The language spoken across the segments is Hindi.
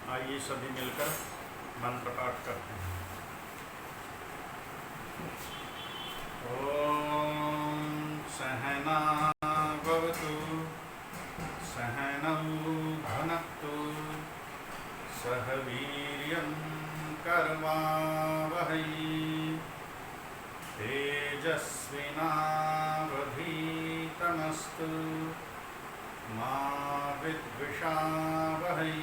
आइए सभी मिलकर मंत्र पाठ करते हैं। ओम सहना भवतु सहनौ भुनक्तु सह वीर्यं कर्वावहै तेजस्विनावधीतमस्तु मा विद्विषावहै।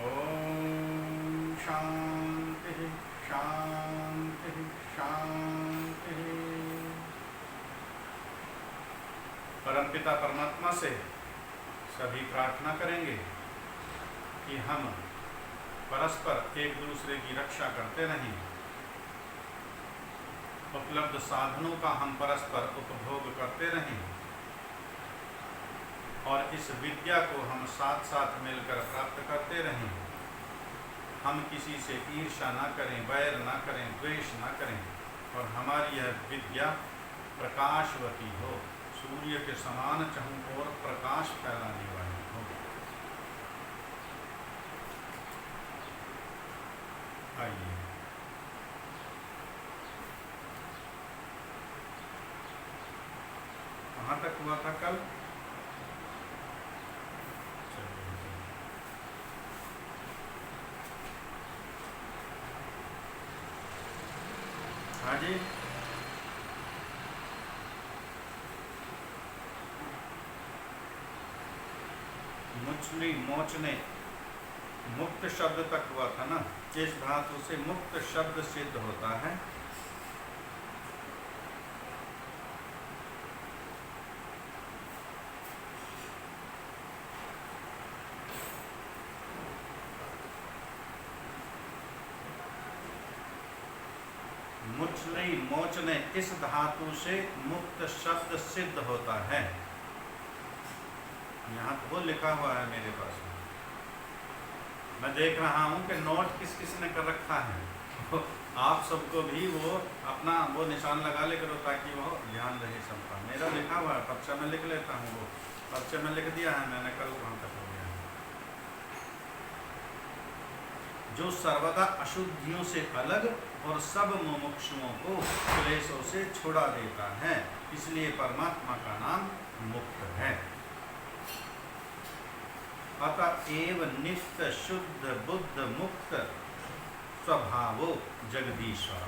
ओम शांति शांति शांति। परमपिता परमात्मा से सभी प्रार्थना करेंगे कि हम परस्पर एक दूसरे की रक्षा करते रहें, उपलब्ध साधनों का हम परस्पर उपभोग करते रहें और इस विद्या को हम साथ साथ मिलकर प्राप्त करते रहें। हम किसी से ईर्ष्या न करें, वैर न करें, द्वेष न करें और हमारी यह विद्या प्रकाशवती हो, सूर्य के समान चहुं ओर प्रकाश फैलाने वाली हो। आइए कहाँ तक हुआ था कल? हाँ जी, मुचली मोचने मुक्त शब्द तक हुआ था ना। इस धातु से मुक्त शब्द सिद्ध होता है। मुचली मोचने इस धातु से मुक्त शब्द सिद्ध होता है। यहाँ तो वो लिखा हुआ है मेरे पास। मैं देख रहा हूँ कि नोट किस किस ने कर रखा है। आप सबको भी वो अपना वो निशान लगा ले करो ताकि वो ध्यान रहे सबका। मेरा लिखा हुआ है, पर्चा में लिख लेता हूँ। वो पर्चे में लिख दिया है मैंने, कल वहाँ तक हो गया। जो सर्वदा अशुद्धियों से अलग और सब मुमुक्षुओं को क्लेशों से छुड़ा देता है, इसलिए परमात्मा का नाम मुक्त है। अतएव नित्य शुद्ध बुद्ध मुक्त स्वभावो जगदीश्वर।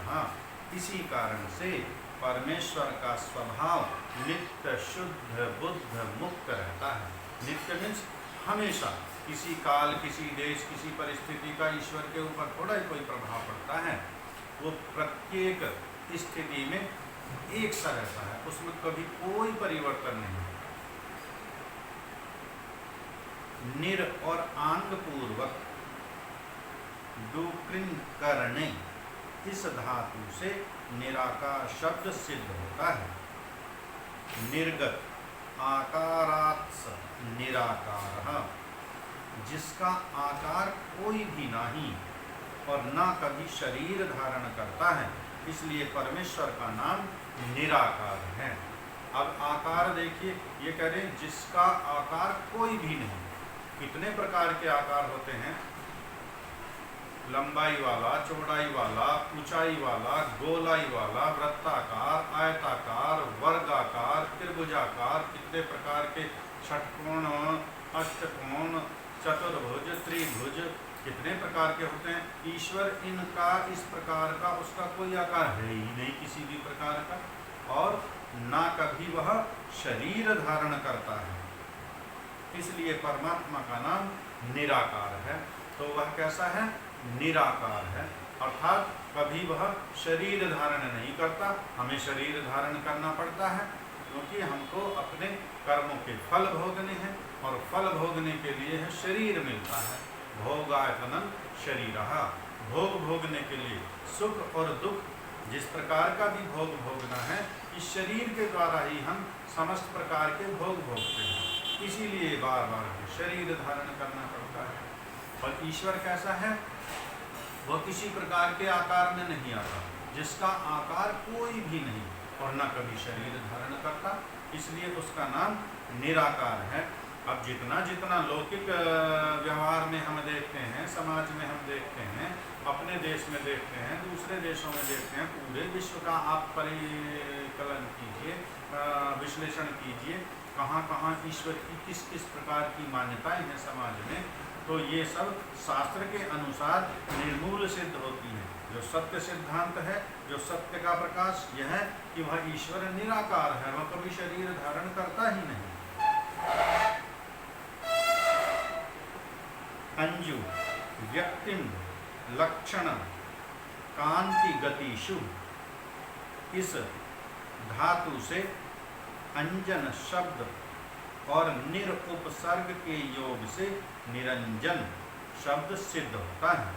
इसी कारण से परमेश्वर का स्वभाव नित्य शुद्ध बुद्ध मुक्त रहता है। नित्य मीन्स हमेशा, किसी काल, किसी देश, किसी परिस्थिति का ईश्वर के ऊपर थोड़ा ही कोई प्रभाव पड़ता है। वो प्रत्येक स्थिति में एक सा रहता है, उसमें कभी कोई परिवर्तन नहीं। निर और आंग पूर्वक डुक्रिन करने इस धातु से निराकार शब्द सिद्ध होता है। निर्गत आकारात्स निराकार, जिसका आकार कोई भी नहीं और ना कभी शरीर धारण करता है, इसलिए परमेश्वर का नाम निराकार है। अब आकार देखिए, ये कह रहे हैं जिसका आकार कोई भी नहीं। कितने प्रकार के आकार होते हैं? लंबाई वाला, चौड़ाई वाला, ऊंचाई वाला, गोलाई वाला, वृत्ताकार, आयताकार, वर्गाकार, त्रिभुजाकार, कितने प्रकार के षटकोण, अष्टकोण, चतुर्भुज, त्रिभुज, कितने प्रकार के होते हैं। ईश्वर इनका इस प्रकार का उसका कोई आकार है ही नहीं किसी भी प्रकार का, और ना कभी वह शरीर धारण करता है, इसलिए परमात्मा का नाम निराकार है। तो वह कैसा है? निराकार है, अर्थात कभी वह शरीर धारण नहीं करता। हमें शरीर धारण करना पड़ता है क्योंकि हमको अपने कर्मों के फल भोगने हैं और फल भोगने के लिए है शरीर मिलता है। भोगायतनम शरीरः, भोग भोगने के लिए सुख और दुख जिस प्रकार का भी भोग भोगना है, इस शरीर के द्वारा ही हम समस्त प्रकार के भोग भोगते हैं। इसीलिए बार बार शरीर धारण करना पड़ता है। और ईश्वर कैसा है? वह किसी प्रकार के आकार में नहीं आता, जिसका आकार कोई भी नहीं और न कभी शरीर धारण करता, इसलिए उसका नाम निराकार है। अब जितना जितना लौकिक व्यवहार में हम देखते हैं, समाज में हम देखते हैं, अपने देश में देखते हैं, दूसरे देशों में देखते हैं, पूरे विश्व का आप परिकलन कीजिए, विश्लेषण कीजिए, कहाँ कहाँ ईश्वर की किस किस प्रकार की मान्यताएं हैं समाज में, तो ये सब शास्त्र के अनुसार निर्मूल सिद्ध होती हैं। जो सत्य सिद्धांत है, जो सत्य का प्रकाश, यह है कि वह ईश्वर निराकार है, वह कभी शरीर धारण करता ही नहीं। अंजु व्यक्तिम लक्षण कांति गतिषु, इस धातु से अंजन शब्द और निरुपसर्ग के योग से निरंजन शब्द सिद्ध होता है।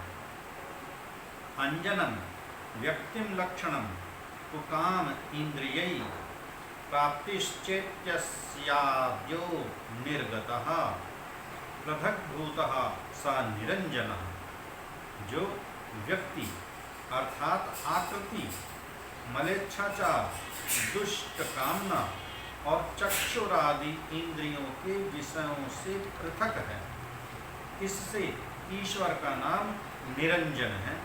अंजनम व्यक्तिम लक्षणम कुकाम इंद्रियै प्राप्तिश्चेत्यस्याद्यो निर्गतः पृथग्भूतः स निरंजनः। जो व्यक्ति अर्थात आकृति, मलेच्छाचार, दुष्ट कामना और चक्षुरादि इंद्रियों के विषयों से पृथक है, इससे ईश्वर का नाम निरंजन है।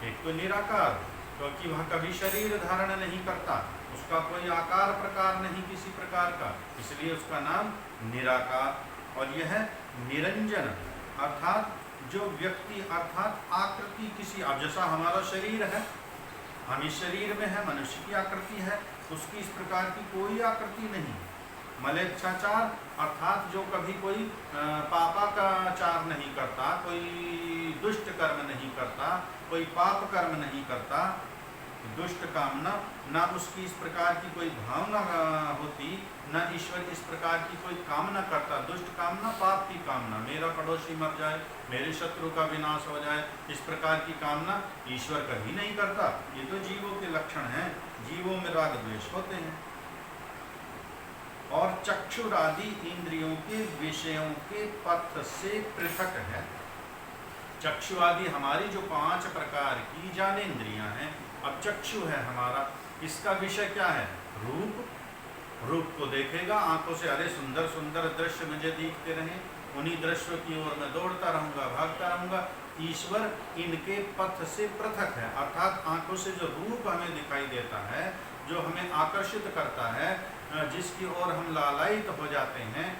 एक तो निराकार, क्योंकि वह कभी शरीर धारण नहीं करता, उसका कोई आकार प्रकार नहीं किसी प्रकार का, इसलिए उसका नाम निराकार। और यह निरंजन अर्थात जो व्यक्ति अर्थात आकृति किसी, अब जैसा हमारा शरीर है, हम इस शरीर में है, मनुष्य की आकृति है, उसकी इस प्रकार की कोई आकृति नहीं। मलेच्छाचार अर्थात जो कभी कोई पापा का आचार नहीं करता, कोई दुष्ट कर्म नहीं करता, कोई पाप कर्म नहीं करता, दुष्ट कामना, ना उसकी इस प्रकार की कोई भावना होती, ना ईश्वर इस प्रकार की कोई कामना करता। दुष्ट कामना पाप की कामना, मेरा पड़ोसी मर जाए, मेरे शत्रु का विनाश हो जाए, इस प्रकार की कामना ईश्वर कभी नहीं करता। ये तो जीवों के लक्षण हैं, जीवों में राग द्वेष होते हैं। और चक्षुरादि इंद्रियों के विषयों के पथ से पृथक है। चक्षु आदि हमारी जो 5 प्रकार की ज्ञानेंद्रियां हैं, अब चक्षु है हमारा, इसका विषय क्या है? रूप। रूप को देखेगा आंखों से, अरे सुंदर सुंदर दृश्य मुझे दिखते रहे, उन्हीं दृश्यों की ओर मैं दौड़ता रहूंगा, भागता रहूंगा। ईश्वर इनके पथ से पृथक है, अर्थात आंखों से जो रूप हमें दिखाई देता है, जो हमें आकर्षित करता है, जिसकी ओर हम लालायित हो जाते हैं,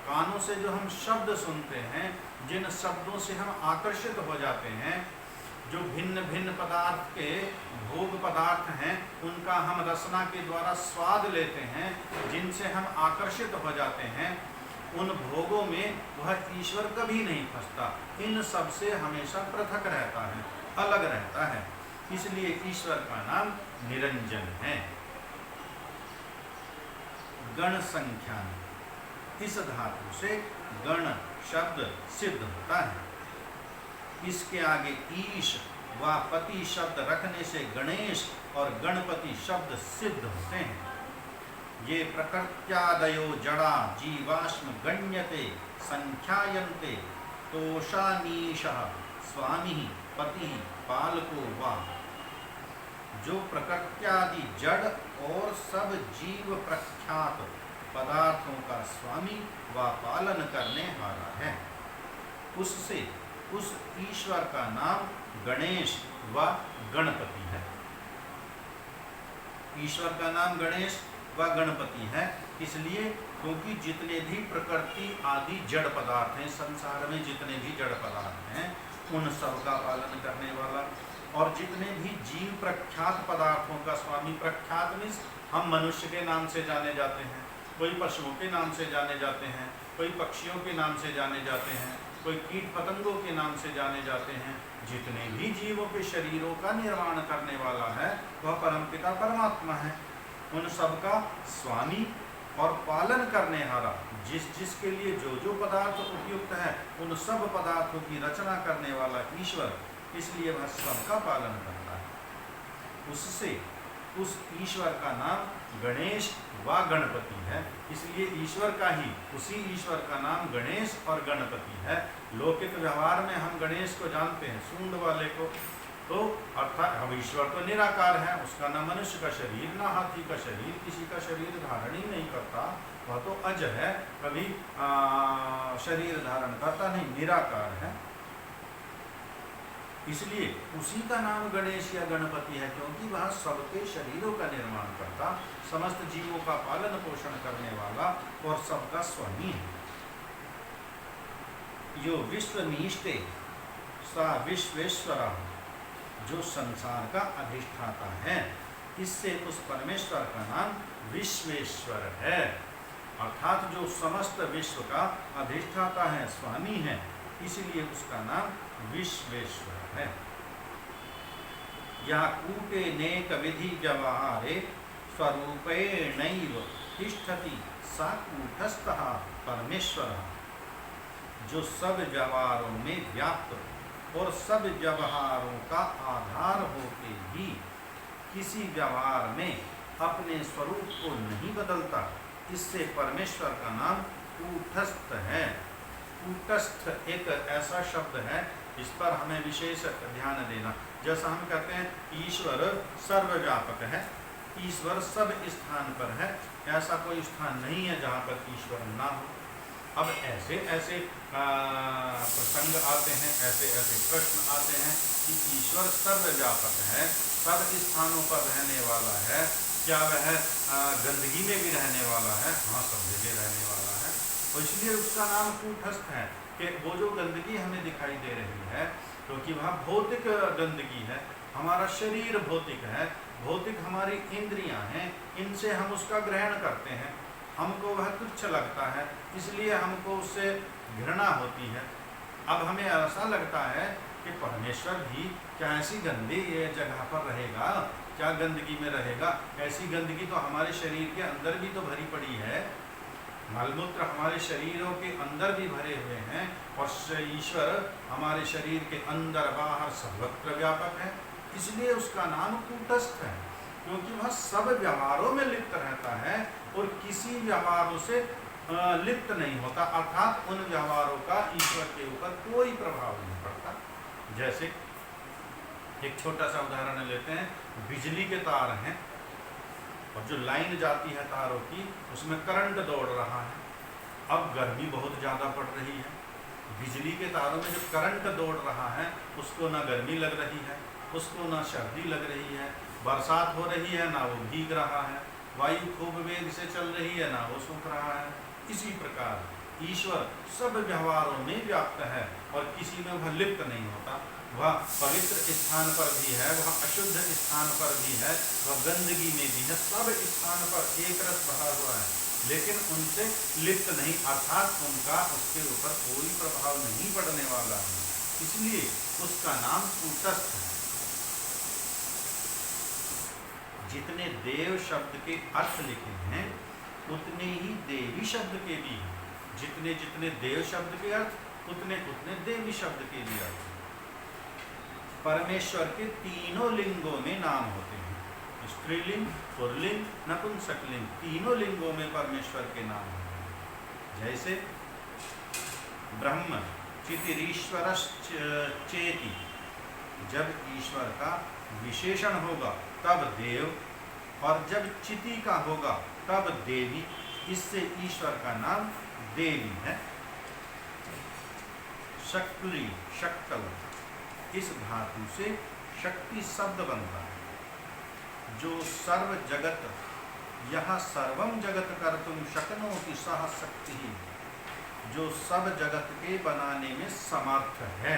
कानों से जो हम शब्द सुनते हैं, जिन शब्दों से हम आकर्षित हो जाते हैं, जो भिन्न भिन्न पदार्थ के भोग पदार्थ हैं, उनका हम रसना के द्वारा स्वाद लेते हैं, जिनसे हम आकर्षित हो जाते हैं, उन भोगों में वह ईश्वर कभी नहीं फंसता, इन सब से हमेशा पृथक रहता है, अलग रहता है। इसलिए ईश्वर का नाम निरंजन है। गण संख्यान, इस धातु से गण शब्द सिद्ध होता है। इसके आगे ईश व पति शब्द रखने से गणेश और गणपति शब्द सिद्ध होते हैं। ये प्रकृत्यादयो जड़ा जीवाश्म गण्यते संख्यायन्ते तोषानीशः स्वामी पति पालको वा। जो प्रकृत्यादि जड़ और सब जीव प्रख्यात पदार्थों का स्वामी व पालन करने वाला है, उससे उस ईश्वर का नाम गणेश व गणपति है। ईश्वर का नाम गणेश व गणपति है इसलिए क्योंकि जितने भी प्रकृति आदि जड़ पदार्थ हैं, संसार में जितने भी जड़ पदार्थ हैं, उन सब का पालन करने वाला, और जितने भी जीव प्रख्यात पदार्थों का स्वामी। प्रख्यात मीन्स हम मनुष्य के नाम से जाने जाते हैं, कोई पशुओं के नाम से जाने जाते हैं, कोई पक्षियों के नाम से जाने जाते हैं, कोई कीट पतंगों के नाम से जाने जाते हैं। जितने भी जीवों के शरीरों का निर्माण करने वाला है वह परमपिता परमात्मा है। उन सब का स्वामी और पालन करने वाला, जिसके लिए जो जो पदार्थ उपयुक्त है, उन सब पदार्थों की रचना करने वाला ईश्वर, इसलिए वह सबका पालन करता है। उससे उस ईश्वर का नाम गणेश व गणपति है। इसलिए ईश्वर का ही, उसी ईश्वर का नाम गणेश और गणपति है। लौकिक व्यवहार में हम गणेश को जानते हैं, सूंड वाले को, तो अर्थात हम ईश्वर तो निराकार है, उसका न मनुष्य का शरीर न हाथी का शरीर, किसी का शरीर धारण ही नहीं करता, वह तो अज है, कभी शरीर धारण करता नहीं, निराकार है। इसलिए उसी का नाम गणेश या गणपति है, क्योंकि वह सबके शरीरों का निर्माण करता, समस्त जीवों का पालन पोषण करने वाला और सबका स्वामी है। यो विश्वमीष्टे सा विश्वेश्वरा, जो संसार का अधिष्ठाता है, इससे उस परमेश्वर का नाम विश्वेश्वर है। अर्थात जो समस्त विश्व का अधिष्ठाता है, स्वामी है, इसलिए उसका नाम विश्वेश्वर है। या कूटे नेक विधि व्यवहारे स्वरूपेणैव तिष्ठति सा कूटस्थः परमेश्वरः, जो सब व्यवहारों में व्याप्त और सब व्यवहारों का आधार होते भी किसी व्यवहार में अपने स्वरूप को नहीं बदलता, इससे परमेश्वर का नाम कूटस्थ है। कूटस्थ एक ऐसा शब्द है, इस पर हमें विशेष ध्यान देना। जैसा हम कहते हैं ईश्वर सर्वव्यापक है, ईश्वर सब स्थान पर है, ऐसा कोई स्थान नहीं है जहाँ पर ईश्वर ना हो। अब ऐसे ऐसे प्रसंग आते हैं, ऐसे ऐसे प्रश्न आते हैं कि ईश्वर सर्वव्यापक है, सब स्थानों पर रहने वाला है, क्या वह गंदगी में भी रहने वाला है? हाँ, सब जगह रहने वाला है। और इसलिए उसका नाम कूटस्थ है कि वो जो गंदगी हमें दिखाई दे रही है, क्योंकि वह भौतिक गंदगी है, हमारा शरीर भौतिक है, भौतिक हमारी इंद्रियां हैं, इनसे हम उसका ग्रहण करते हैं, हमको वह तुच्छ लगता है, इसलिए हमको उससे घृणा होती है। अब हमें ऐसा लगता है कि परमेश्वर भी क्या ऐसी गंदी जगह पर रहेगा, क्या गंदगी में रहेगा? ऐसी गंदगी तो हमारे शरीर के अंदर भी तो भरी पड़ी है, मलमूत्र हमारे शरीरों के अंदर भी भरे हुए हैं, और ईश्वर हमारे शरीर के अंदर बाहर सर्वत्र व्यापक है, इसलिए उसका नाम कूटस्थ है, क्योंकि वह सब व्यवहारों में लिप्त रहता है और किसी व्यवहारों से लिप्त नहीं होता, अर्थात उन व्यवहारों का ईश्वर के ऊपर कोई प्रभाव नहीं पड़ता। जैसे एक छोटा सा उदाहरण लेते हैं, बिजली के तार हैं और जो लाइन जाती है तारों की, उसमें करंट दौड़ रहा है। अब गर्मी बहुत ज़्यादा पड़ रही है, बिजली के तारों में जो करंट दौड़ रहा है उसको ना गर्मी लग रही है, उसको ना सर्दी लग रही है, बरसात हो रही है ना वो भीग रहा है, वायु खूब वेग से चल रही है ना वो सूख रहा है। इसी प्रकार ईश्वर सब व्यवहारों में व्याप्त है और किसी में वह लिप्त नहीं होता, वह पवित्र स्थान पर भी है, वह अशुद्ध स्थान पर भी है, वह गंदगी में भी है, सब स्थान पर एक रस भरा हुआ है, लेकिन उनसे लिप्त नहीं, अर्थात उनका उसके ऊपर कोई प्रभाव नहीं पड़ने वाला है, इसलिए उसका नाम कूटस्थ है। जितने देव शब्द के अर्थ लिखे हैं उतने ही देवी शब्द के भी हैं, जितने जितने देव शब्द के अर्थ उतने उतने देवी शब्द के भी अर्थ। परमेश्वर के तीनों लिंगों में नाम होते हैं, स्त्रीलिंग, पुल्लिंग, नपुंसकलिंग, तीनों लिंगों में परमेश्वर के नाम होते हैं। जैसे ब्रह्म चितिरीश्वरश्चेति, जब ईश्वर का विशेषण होगा तब देव, और जब चिति का होगा तब देवी, इससे ईश्वर का नाम देवी है। शक्ली, शक्ल, इस धातु से शक्ति शब्द बनता है। जो सर्व जगत यह सर्वम जगत कर्तुम शक्नोति सह शक्ति, जो सब जगत के बनाने में समर्थ है,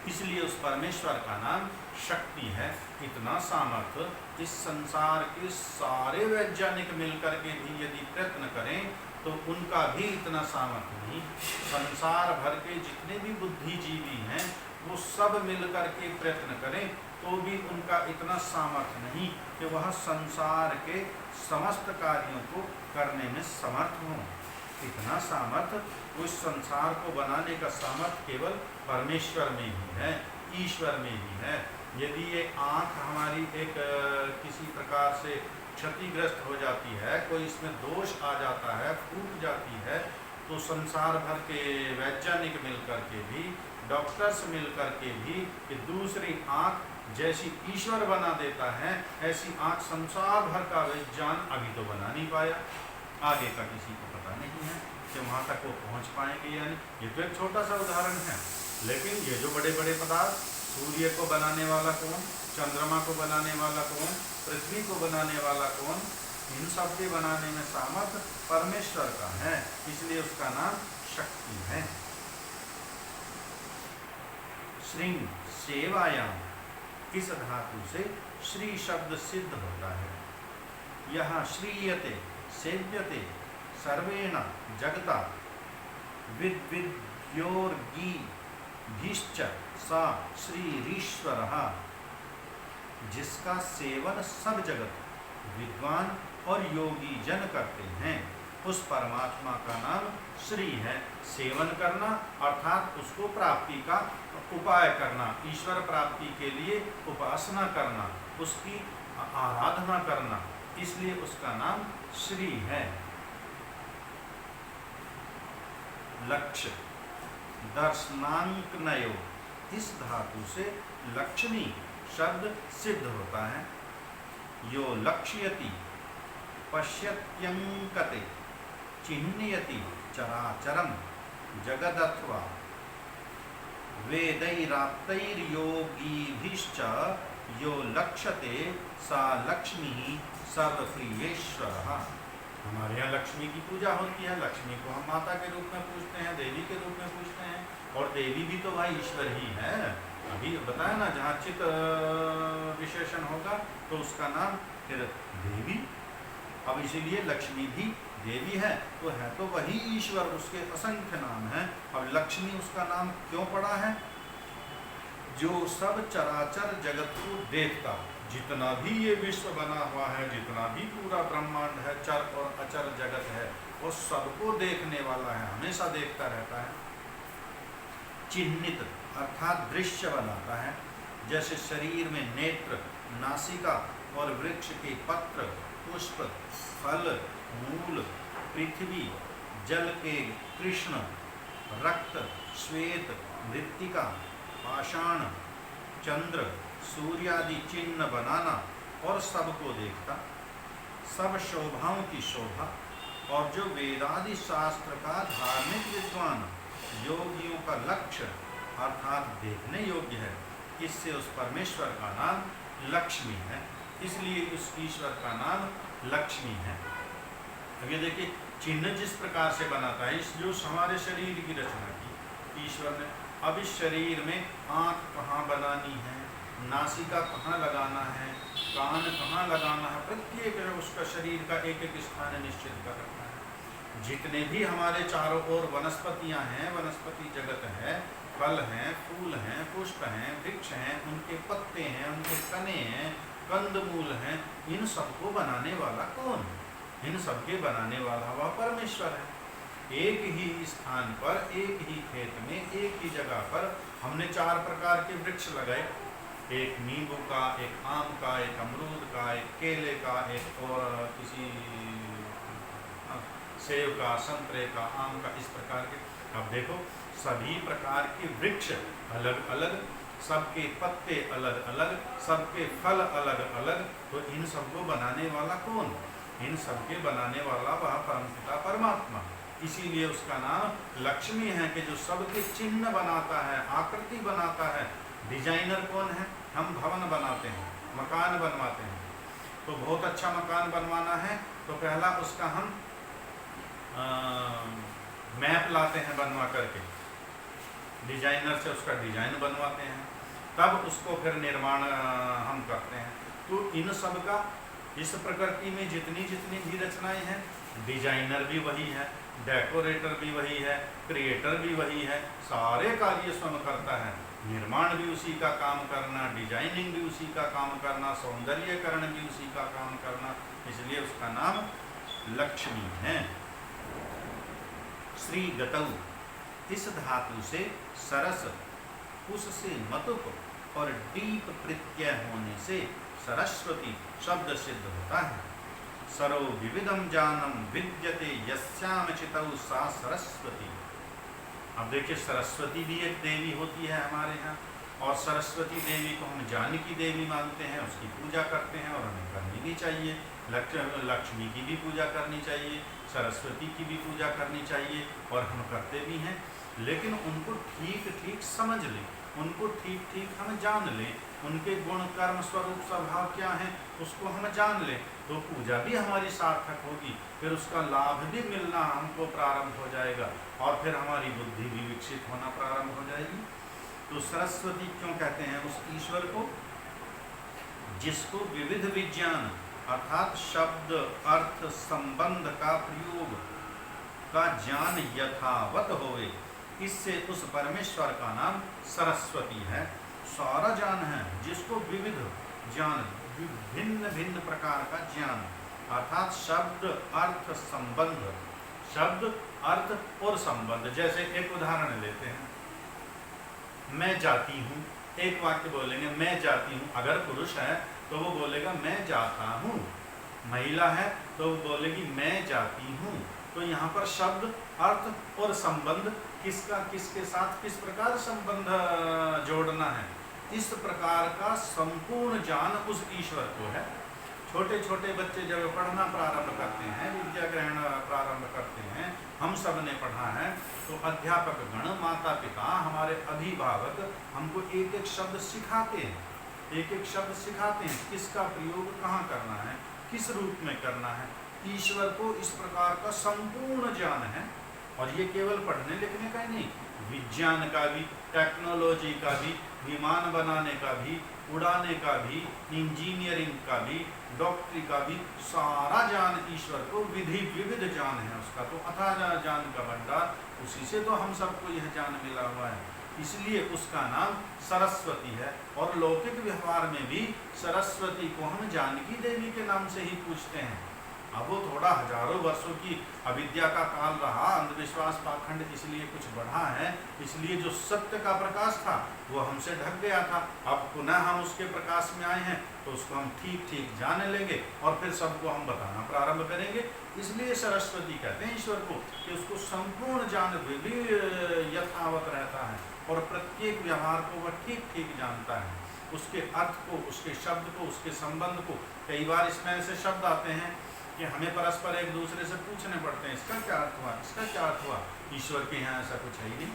इसलिए उस परमेश्वर का नाम शक्ति है। इतना सामर्थ्य इस संसार के सारे वैज्ञानिक मिलकर के भी यदि प्रयत्न करें तो उनका भी इतना सामर्थ्य नहीं। संसार भर के जितने भी बुद्धिजीवी हैं वो सब मिलकर के प्रयत्न करें तो भी उनका इतना सामर्थ्य नहीं कि वह संसार के समस्त कार्यों को करने में समर्थ हों। इतना सामर्थ्य, उस संसार को बनाने का सामर्थ्य केवल परमेश्वर में ही है, ईश्वर में ही है। यदि ये आँख हमारी एक किसी प्रकार से क्षतिग्रस्त हो जाती है, कोई इसमें दोष आ जाता है, फूट जाती है, तो संसार भर के वैज्ञानिक मिलकर के भी डॉक्टर्स मिलकर के भी कि दूसरी आंख जैसी ईश्वर बना देता है, ऐसी आंख संसार भर का विज्ञान अभी तो बना नहीं पाया। आगे का किसी को पता नहीं है कि वहाँ तक वो पहुँच पाएंगे या नहीं। ये तो एक छोटा सा उदाहरण है, लेकिन ये जो बड़े बड़े पदार्थ, सूर्य को बनाने वाला कौन, चंद्रमा को बनाने वाला कौन, पृथ्वी को बनाने वाला कौन, इन सब के बनाने में सामर्थ्य परमेश्वर का है, इसलिए उसका नाम शक्ति है। श्रीं सेवायाम, किस धातु से श्री शब्द सिद्ध होता है। यहाँ श्रीयते सेव्यते सर्वेण जगता विद्योर्गी भीश्च सा श्रीरीश्वरः, जिसका सेवन सब जगत विद्वान और योगी जन करते हैं, उस परमात्मा का नाम श्री है। सेवन करना अर्थात उसको प्राप्ति का उपाय करना, ईश्वर प्राप्ति के लिए उपासना करना, उसकी आराधना करना, इसलिए उसका नाम श्री है। लक्ष्य दर्शनांकनयो, इस धातु से लक्ष्मी शब्द सिद्ध होता है। यो लक्ष्यति पश्यत्यंकते चिह्नयति चराचरम जगदथवा वेदैराप्तैर्योगीभिश्च यो लक्ष्यते सा लक्ष्मी सर्वप्रियेश्वरः। हमारे यहाँ लक्ष्मी की पूजा होती है। लक्ष्मी को हम माता के रूप में पूजते हैं, देवी के रूप में पूजते हैं, और देवी भी तो भाई ईश्वर ही है। अभी बताया ना, जहाँ चित विशेषण होगा तो उसका नाम फिर देवी। अब इसीलिए लक्ष्मी भी देवी है, तो है तो वही ईश्वर, उसके असंख्य नाम हैं। अब लक्ष्मी उसका नाम क्यों पड़ा है? जो सब चराचर जगत को देखता, जितना भी ये विश्व बना हुआ है, जितना भी पूरा ब्रह्मांड है, चर और अचर जगत है, वो सबको देखने वाला है, हमेशा देखता रहता है। चिन्हित अर्थात दृश्य बनाता है। जैसे शरीर में नेत्र, नासिका और वृक्ष के पत्र, पुष्प, फल, मूल, पृथ्वी, जल के कृष्ण, रक्त, श्वेत, मृत्तिका, पाषाण, चंद्र, सूर्यादि चिन्ह बनाना और सबको देखता, सब शोभाओं की शोभा, और जो वेदादि शास्त्र का धार्मिक विद्वान योगियों का लक्ष्य अर्थात देखने योग्य है, इससे उस परमेश्वर का नाम लक्ष्मी है। इसलिए उस ईश्वर का नाम लक्ष्मी है। अब ये देखिए, चिन्ह जिस प्रकार से बनाता है, इस जो हमारे शरीर की रचना की ईश्वर ने। अब इस शरीर में आँख कहाँ बनानी है, नासिका कहाँ लगाना है, कान कहाँ लगाना है, प्रत्येक उसका शरीर का एक एक स्थान निश्चित कर रखा है। जितने भी हमारे चारों ओर वनस्पतियाँ हैं, वनस्पति जगत है, फल हैं, फूल हैं, पुष्प हैं, वृक्ष हैं, उनके पत्ते हैं, उनके तने हैं, कंदमूल हैं, इन सबको बनाने वाला कौन? इन सबके बनाने वाला वह परमेश्वर है। एक ही स्थान पर, एक ही खेत में, एक ही जगह पर हमने 4 प्रकार के वृक्ष लगाए, एक नींबू का, एक आम का, एक अमरूद का, एक केले का, एक और किसी सेब का, संतरे का, आम का, इस प्रकार के। अब देखो, सभी प्रकार के वृक्ष अलग अलग, सबके पत्ते अलग अलग, सबके फल अलग अलग, तो इन सबको बनाने वाला कौन? इन सबके बनाने वाला वह परमपिता परमात्मा। इसीलिए उसका नाम लक्ष्मी है कि जो सबके चिन्ह बनाता है, आकृति बनाता है। डिजाइनर कौन है? हम भवन बनाते हैं, मकान बनवाते हैं। तो बहुत अच्छा मकान बनवाना है तो पहला उसका हम मैप लाते हैं बनवा करके, डिजाइनर से उसका डिजाइन बनवाते हैं, तब उसको फिर निर्माण हम करते हैं। तो इन सब का इस प्रकृति में जितनी जितनी भी रचनाएं हैं, डिजाइनर भी वही है, डेकोरेटर भी वही है, क्रिएटर भी वही है, सारे कार्य स्वयं करता है। निर्माण भी उसी का काम करना, डिजाइनिंग भी उसी का काम करना, सौंदर्यकरण भी उसी का काम करना, इसलिए उसका नाम लक्ष्मी है। श्री गतौ, इस धातु से सरस, उससे मतुप और डीप प्रत्यय होने से सरस्वती शब्द सिद्ध होता है। सरो विविधम जानम विद्यते यस्याम चितौ सा सरस्वती। अब अब देखिए, सरस्वती भी एक देवी होती है हमारे यहाँ, और सरस्वती देवी को हम जानकी देवी मानते हैं, उसकी पूजा करते हैं और हमें करनी भी चाहिए। लक्ष्मी की भी पूजा करनी चाहिए, सरस्वती की भी पूजा करनी चाहिए, और हम करते भी हैं। लेकिन उनको ठीक ठीक समझ लें, उनको ठीक ठीक हम जान लें, उनके गुण कर्म स्वरूप स्वभाव क्या है उसको हम जान लें, तो पूजा भी हमारी सार्थक होगी, फिर उसका लाभ भी मिलना हमको प्रारंभ हो जाएगा, और फिर हमारी बुद्धि भी विकसित होना प्रारंभ हो जाएगी। तो सरस्वती क्यों कहते हैं उस ईश्वर को जिसको विविध विज्ञान अर्थात शब्द अर्थ संबंध का प्रयोग का ज्ञान यथावत होवे, इससे उस परमेश्वर का नाम सरस्वती है। सारा ज्ञान है जिसको विविध ज्ञान, भिन्न भिन्न प्रकार का ज्ञान, अर्थात शब्द अर्थ संबंध, शब्द अर्थ और संबंध। जैसे एक उदाहरण लेते हैं, मैं जाती हूँ, एक वाक्य बोलेंगे मैं जाती हूँ, अगर पुरुष है तो वो बोलेगा मैं जाता हूँ, महिला है तो वो बोलेगी मैं जाती हूँ। तो यहाँ पर शब्द अर्थ और संबंध किसका किसके साथ किस प्रकार संबंध जोड़ना है, इस प्रकार का संपूर्ण ज्ञान उस ईश्वर को है। छोटे छोटे बच्चे जब पढ़ना प्रारंभ करते हैं, विद्या ग्रहण प्रारंभ करते हैं, हम सब ने पढ़ा है, तो अध्यापक गण, माता पिता, हमारे अभिभावक हमको एक एक शब्द सिखाते हैं, एक एक शब्द सिखाते हैं, किसका प्रयोग कहाँ करना है, किस रूप में करना है। ईश्वर को इस प्रकार का संपूर्ण ज्ञान है, और ये केवल पढ़ने लिखने का ही नहीं, विज्ञान का भी, टेक्नोलॉजी का भी, विमान बनाने का भी, उड़ाने का भी, इंजीनियरिंग का भी, डॉक्टरी का भी, सारा ज्ञान ईश्वर को विविध ज्ञान है उसका। तो अथाह ज्ञान का भंडार, उसी से तो हम सबको यह ज्ञान मिला हुआ है, इसलिए उसका नाम सरस्वती है। और लौकिक व्यवहार में भी सरस्वती को हम जानकी देवी के नाम से ही पूछते हैं। अब वो थोड़ा हजारों वर्षों की अविद्या का काल रहा, अंधविश्वास पाखंड इसलिए कुछ बढ़ा है, इसलिए जो सत्य का प्रकाश था वो हमसे ढक गया था। अब पुनः हम उसके प्रकाश में आए हैं, तो उसको हम ठीक ठीक जान लेंगे और फिर सबको हम बताना प्रारंभ करेंगे। इसलिए सरस्वती कहते हैं ईश्वर को कि उसको संपूर्ण ज्ञान भी यथावत रहता है, और प्रत्येक व्यवहार को वह ठीक ठीक जानता है, उसके अर्थ को, उसके शब्द को, उसके संबंध को। कई बार इसमें ऐसे शब्द आते हैं कि हमें परस्पर एक दूसरे से पूछने पड़ते हैं, इसका क्या अर्थ हुआ, इसका क्या अर्थ हुआ। ईश्वर के यहाँ ऐसा कुछ है ही नहीं,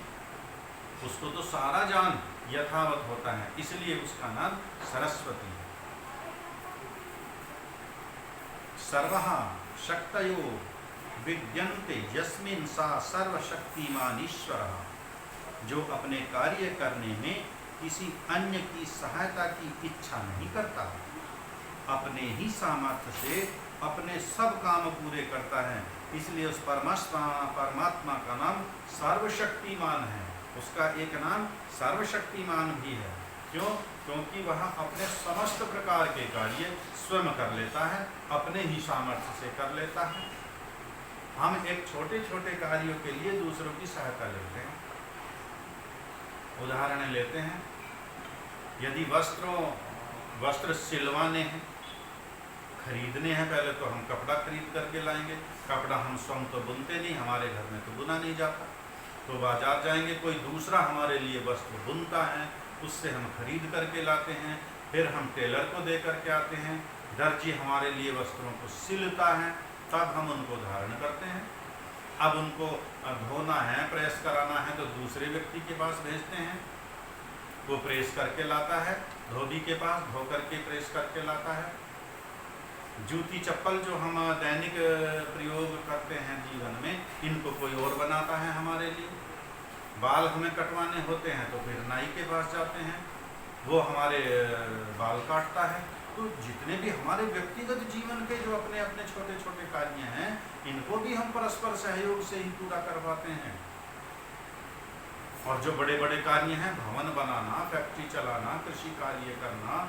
उसको तो सारा ज्ञान यथावत होता है, इसलिए उसका नाम सरस्वती है। सर्वः शक्तयो विद्यन्ते यस्मिन् सा सर्वशक्तिमान ईश्वरः, जो अपने कार्य करने में किसी अन्य की सहायता की इच्छा नहीं करता, अपने ही सामर्थ्य से अपने सब काम पूरे करता है, इसलिए उस परमात्मा का नाम सर्वशक्तिमान है। उसका एक नाम सर्वशक्तिमान भी है। क्यों? क्योंकि वह अपने समस्त प्रकार के कार्य स्वयं कर लेता है, अपने ही सामर्थ्य से कर लेता है। हम एक छोटे छोटे कार्यों के लिए दूसरों की सहायता लेते हैं। उदाहरण लेते हैं, यदि वस्त्र सिलवाने हैं, खरीदने हैं, पहले तो हम कपड़ा खरीद करके लाएंगे। कपड़ा हम स्वयं तो बुनते नहीं, हमारे घर में तो बुना नहीं जाता, तो बाजार जाएंगे, कोई दूसरा हमारे लिए वस्त्र बुनता है, उससे हम खरीद करके लाते हैं, फिर हम टेलर को दे करके आते हैं, दर्जी हमारे लिए वस्त्रों को सिलता है, तब हम उनको धारण करते हैं। अब उनको धोना है, प्रेस कराना है, तो दूसरे व्यक्ति के पास भेजते हैं, वो प्रेस करके लाता है, धोबी के पास धो करके प्रेस करके लाता है। जूती चप्पल जो हम दैनिक प्रयोग करते हैं जीवन में, इनको कोई और बनाता है हमारे लिए। बाल हमें कटवाने होते हैं तो फिर नाई के पास जाते हैं, वो हमारे बाल काटता है। तो जितने भी हमारे व्यक्तिगत जीवन के जो अपने अपने छोटे छोटे कार्य हैं, इनको भी हम परस्पर सहयोग से ही पूरा करवाते हैं। और जो बड़े बड़े कार्य हैं, भवन बनाना, फैक्ट्री चलाना, कृषि कार्य करना,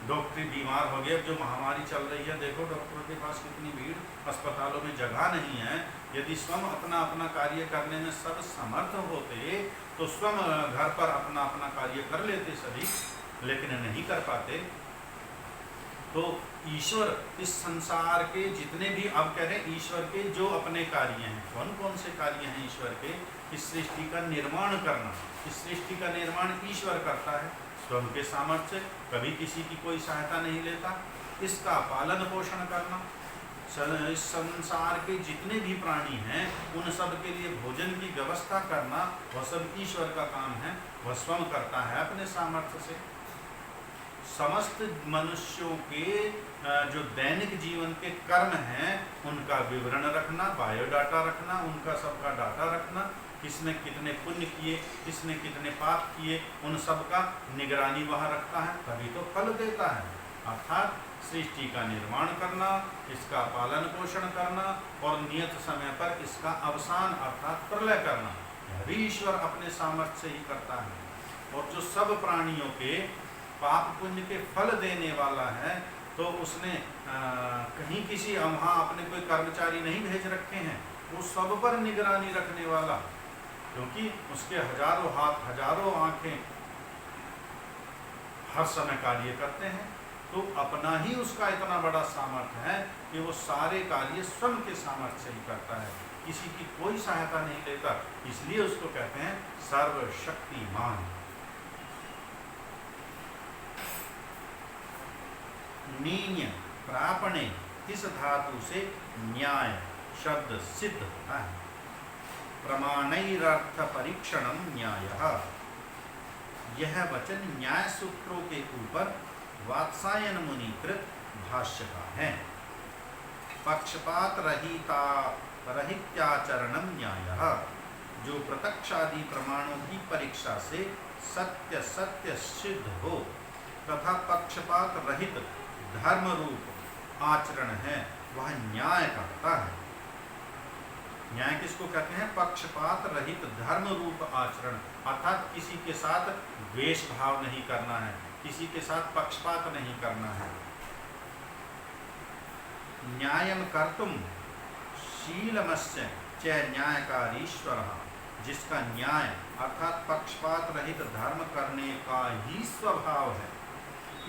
डॉक्टरी बीमार हो गए, जो महामारी चल रही है, देखो डॉक्टरों के पास कितनी भीड़, अस्पतालों में जगह नहीं है। यदि स्वयं अपना अपना कार्य करने में सब समर्थ होते तो स्वयं घर पर अपना अपना कार्य कर लेते सभी, लेकिन नहीं कर पाते। तो ईश्वर इस संसार के जितने भी, अब कह रहे हैं ईश्वर के जो अपने कार्य हैं, कौन कौन से कार्य हैं ईश्वर के? इस सृष्टि का निर्माण करना। इस सृष्टि का निर्माण ईश्वर करता है स्वयं के सामर्थ्य से, कभी किसी की कोई सहायता नहीं लेता। इसका पालन पोषण करना, इस संसार के जितने भी प्राणी हैं उन सब के लिए भोजन की व्यवस्था करना, वह सब ईश्वर का काम है, वह स्वयं करता है अपने सामर्थ्य से। समस्त मनुष्यों के जो दैनिक जीवन के कर्म हैं उनका विवरण रखना, बायोडाटा रखना, उनका सबका डाटा रखना, किसने कितने पुण्य किए, किसने कितने पाप किए, उन सब का निगरानी वहाँ रखता है, तभी तो फल देता है। अर्थात सृष्टि का निर्माण करना, इसका पालन पोषण करना और नियत समय पर इसका अवसान अर्थात प्रलय करना, यह भी ईश्वर अपने सामर्थ्य से ही करता है। और जो सब प्राणियों के पाप पुण्य के फल देने वाला है, तो उसने कहीं किसी वहाँ अपने कोई कर्मचारी नहीं भेज रखे हैं, वो सब पर निगरानी रखने वाला, क्योंकि उसके हजारों हाथ हजारों आंखें हर समय कार्य करते हैं। तो अपना ही उसका इतना बड़ा सामर्थ्य है कि वो सारे कार्य स्वयं के सामर्थ्य से ही करता है, किसी की कोई सहायता नहीं लेता। इसलिए उसको कहते हैं सर्वशक्तिमान। नीय प्रापणे इस धातु से न्याय शब्द सिद्ध होता है। प्रमाणैरर्थ परीक्षणम न्यायः, यह वचन न्याय सूत्रों के ऊपर वात्सायन मुनि कृत भाष्य का है। पक्षपात रहित्याचरणम न्यायः, जो प्रत्यक्षादि प्रमाणों की परीक्षा से सत्य सत्य सिद्ध हो तथा पक्षपात रहित धर्म रूप आचरण है, वह न्याय करता है। न्याय किसको कहते हैं? पक्षपात रहित धर्म रूप आचरण, अर्थात किसी के साथ द्वेष भाव नहीं करना है, किसी के साथ पक्षपात नहीं करना है। न्यायम कर्तुम शीलमस्य च न्यायकारीश्वरः, जिसका न्याय अर्थात पक्षपात रहित धर्म करने का ही स्वभाव है,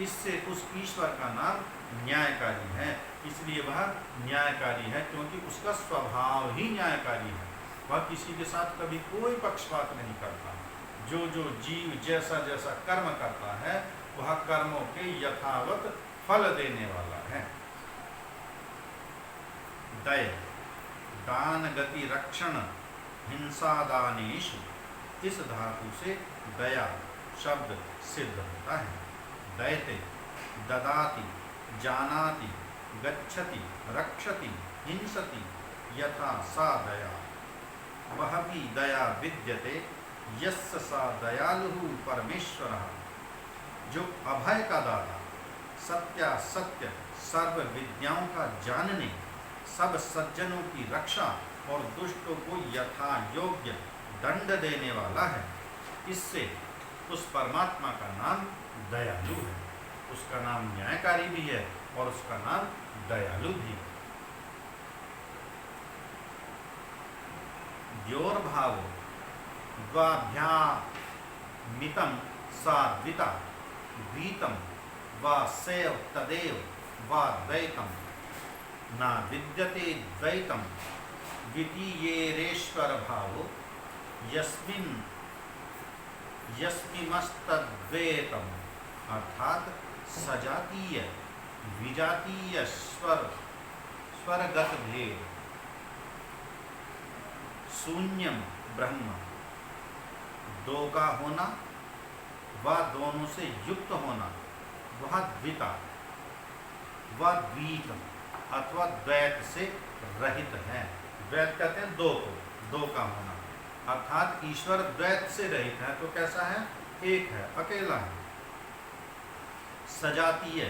इससे उस ईश्वर का नाम न्यायकारी है। इसलिए वह न्यायकारी है क्योंकि उसका स्वभाव ही न्यायकारी है। वह किसी के साथ कभी कोई पक्षपात नहीं करता। जो जो जीव जैसा जैसा कर्म करता है वह कर्मों के यथावत फल देने वाला है। दय दान गति रक्षण हिंसा दानेषु, इस धातु से दया शब्द सिद्ध होता है। दयते ददाति जानाति गच्छति रक्षति हिंसति यथा सा दया, वह भी दया विद्यते यस्य सा दयालु परमेश्वरः, जो अभय का दाता, सत्यासत्य सर्व विद्याओं का जानने, सब सज्जनों की रक्षा और दुष्टों को यथा योग्य दंड देने वाला है। इससे उस परमात्मा का नाम दयालु है। उसका नाम न्यायकारी भी है और उसका नाम दयालु भी। द्योर्भाव द्वाभ्यामितं सा द्विता द्वितं वा सेव तदेव वा द्वैतं न विद्यते द्वैतं द्वितीयेरेश्वर भावो यस्मिन् यस्मिमस्तद्वैतम्, अर्थात सजातीय विजातीय स्वरगत भेद, शून्यम ब्रह्म, दो का होना व दोनों से युक्त होना, वह द्विता व द्वीत अथवा द्वैत से रहित है। द्वैत कहते हैं दो को, दो का होना, अर्थात ईश्वर द्वैत से रहित है। तो कैसा है? एक है, अकेला है। सजातीय,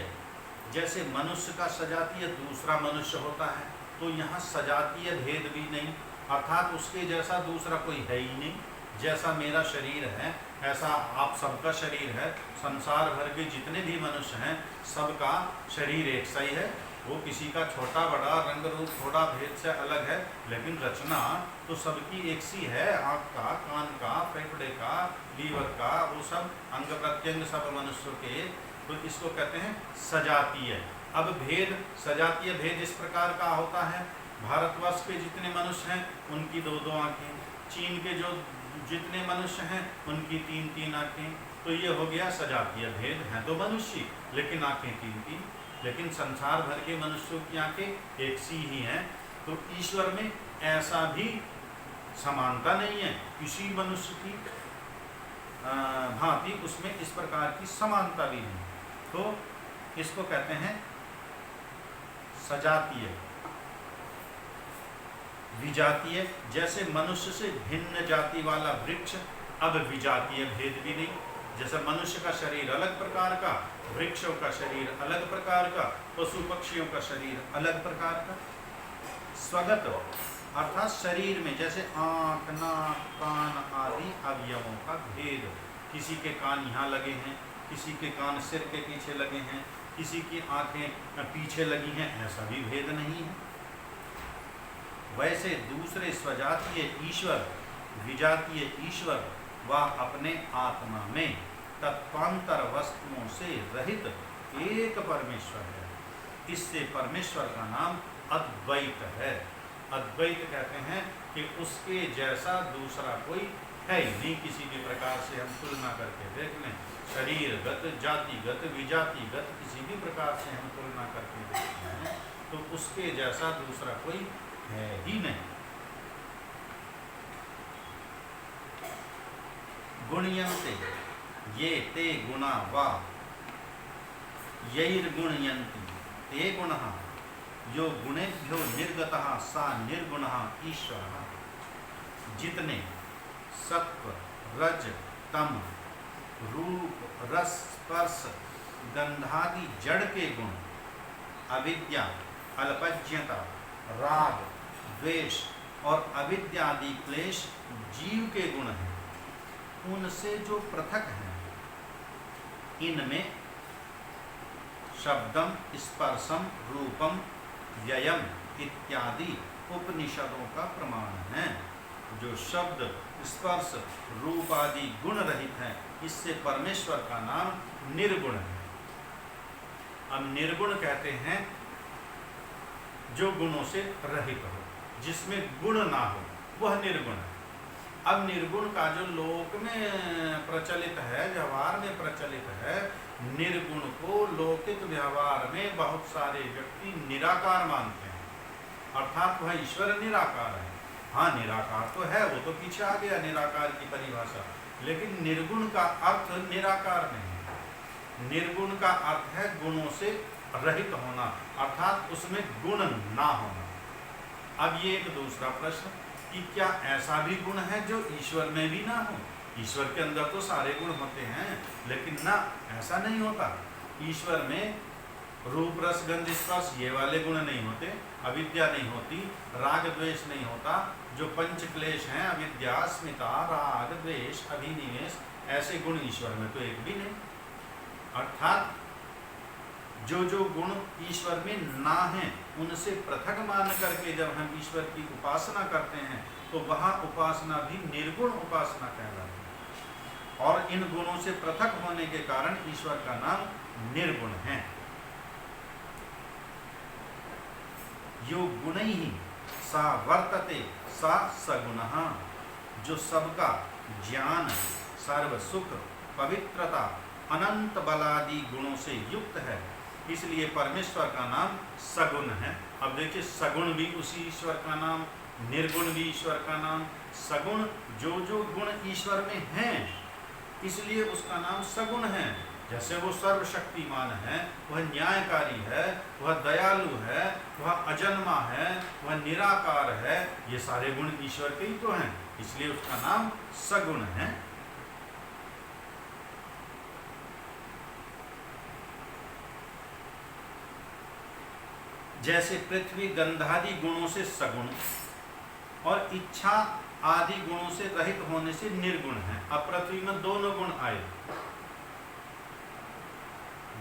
जैसे मनुष्य का सजातीय दूसरा मनुष्य होता है, तो यहाँ सजातीय भेद भी नहीं, अर्थात उसके जैसा दूसरा कोई है ही नहीं। जैसा मेरा शरीर है ऐसा आप सबका शरीर है। संसार भर के जितने भी मनुष्य हैं सबका शरीर एक सा ही है। वो किसी का छोटा बड़ा रंग रूप थोड़ा भेद से अलग है, लेकिन रचना तो सबकी एक सी है। आँख का, कान का, फेफड़े का, लीवर का, वो सब अंग प्रत्यंग सब मनुष्यों के। तो इसको कहते हैं सजातीय, अब भेद, सजातीय भेद इस प्रकार का होता है, भारतवर्ष के जितने मनुष्य हैं उनकी दो दो आंखें, चीन के जो जितने मनुष्य हैं उनकी तीन तीन आंखें। तो ये हो गया सजातीय भेद। हैं तो मनुष्य लेकिन आंखें तीन तीन, लेकिन संसार भर के मनुष्यों की आंखें एक सी ही हैं। तो ईश्वर में ऐसा भी समानता नहीं है, किसी मनुष्य की भांति उसमें इस प्रकार की समानता भी नहीं। तो इसको कहते हैं सजातीय। विजातीय, जैसे मनुष्य से भिन्न जाति वाला वृक्ष, अब विजातीय भेद भी नहीं। जैसे मनुष्य का शरीर अलग प्रकार का, वृक्षों का शरीर अलग प्रकार का, पशु पक्षियों का शरीर अलग प्रकार का। स्वगत अर्थात शरीर में जैसे आँख, नाक, कान आदि अवयवों का भेद, किसी के कान यहाँ लगे हैं, किसी के कान सिर के पीछे लगे हैं, किसी की आंखें पीछे लगी हैं, ऐसा भी भेद नहीं है। वैसे दूसरे स्वजातीय ईश्वर, विजातीय ईश्वर वह अपने आत्मा में तत्वांतर वस्तुओं से रहित एक परमेश्वर है। इससे परमेश्वर का नाम अद्वैत है। अद्वैत कहते हैं कि उसके जैसा दूसरा कोई है ही नहीं। किसी भी प्रकार से हम तुलना करके देख लें, शरीरगत, जातिगत, विजातिगत, किसी भी प्रकार से हम तुलना करके देखते हैं तो उसके जैसा दूसरा कोई है ही नहीं। गुणयन्ते ये ते गुणा वा यैर्गुणयन्ति ते गुणः यो गुणेभ्यो निर्गतः सा निर्गुणः ईश्वरः। जितने सत्व, रज, तम, रूप, रस, स्पर्श, गंधादि जड़ के गुण, अविद्या, अल्पज्ञता, राग, द्वेष और अविद्यादि क्लेश जीव के गुण हैं, उनसे जो पृथक हैं, इनमें शब्दम, स्पर्शम, रूपम, व्ययम इत्यादि उपनिषदों का प्रमाण है। जो शब्द, स्पर्श, रूप आदि गुण रहित है, इससे परमेश्वर का नाम निर्गुण है। अब निर्गुण कहते हैं जो गुणों से रहित हो, जिसमें गुण ना हो, वह निर्गुण है। अब निर्गुण का जो लोक में प्रचलित है, व्यवहार में प्रचलित है, निर्गुण को लौकिक व्यवहार में बहुत सारे व्यक्ति निराकार मानते हैं, अर्थात वह ईश्वर निराकार है। हाँ, निराकार तो है, वो तो पीछे आ गया निराकार की परिभाषा, लेकिन निर्गुण का अर्थ निराकार नहीं है। निर्गुण का अर्थ है गुणों से रहित होना, अर्थात उसमें गुण ना होना। अब ये एक दूसरा प्रश्न कि क्या ऐसा भी गुण है जो ईश्वर में भी ना हो? ईश्वर के अंदर तो सारे गुण होते हैं, लेकिन ना, ऐसा नहीं होता। ईश्वर में रूप, रस, गंध, स्पर्श ये वाले गुण नहीं होते, अविद्या नहीं होती, राग द्वेष नहीं होता। जो पंच क्लेश हैं, अविद्या, अस्मिता, राग, द्वेष, अभिनिवेश, ऐसे गुण ईश्वर में तो एक भी नहीं। अर्थात जो जो गुण ईश्वर में ना हैं, उनसे पृथक मान करके जब हम ईश्वर की उपासना करते हैं तो वहाँ उपासना भी निर्गुण उपासना कहलाती है। और इन गुणों से पृथक होने के कारण ईश्वर का नाम निर्गुण है। यो गुणैः सा वर्तते सा सगुणः। जो सबका ज्ञान, सर्व सुख, पवित्रता, अनंत बलादि गुणों से युक्त है, इसलिए परमेश्वर का नाम सगुण है। अब देखिए, सगुण भी उसी ईश्वर का नाम, निर्गुण भी ईश्वर का नाम। सगुण जो जो गुण ईश्वर में हैं, इसलिए उसका नाम सगुण है। जैसे वो सर्वशक्तिमान है, वह न्यायकारी है, वह दयालु है, वह अजन्मा है, वह निराकार है, ये सारे गुण ईश्वर के ही तो हैं, इसलिए उसका नाम सगुण है। जैसे पृथ्वी गंधादि गुणों से सगुण और इच्छा आदि गुणों से रहित होने से निर्गुण है। अब पृथ्वी में दोनों गुण आए,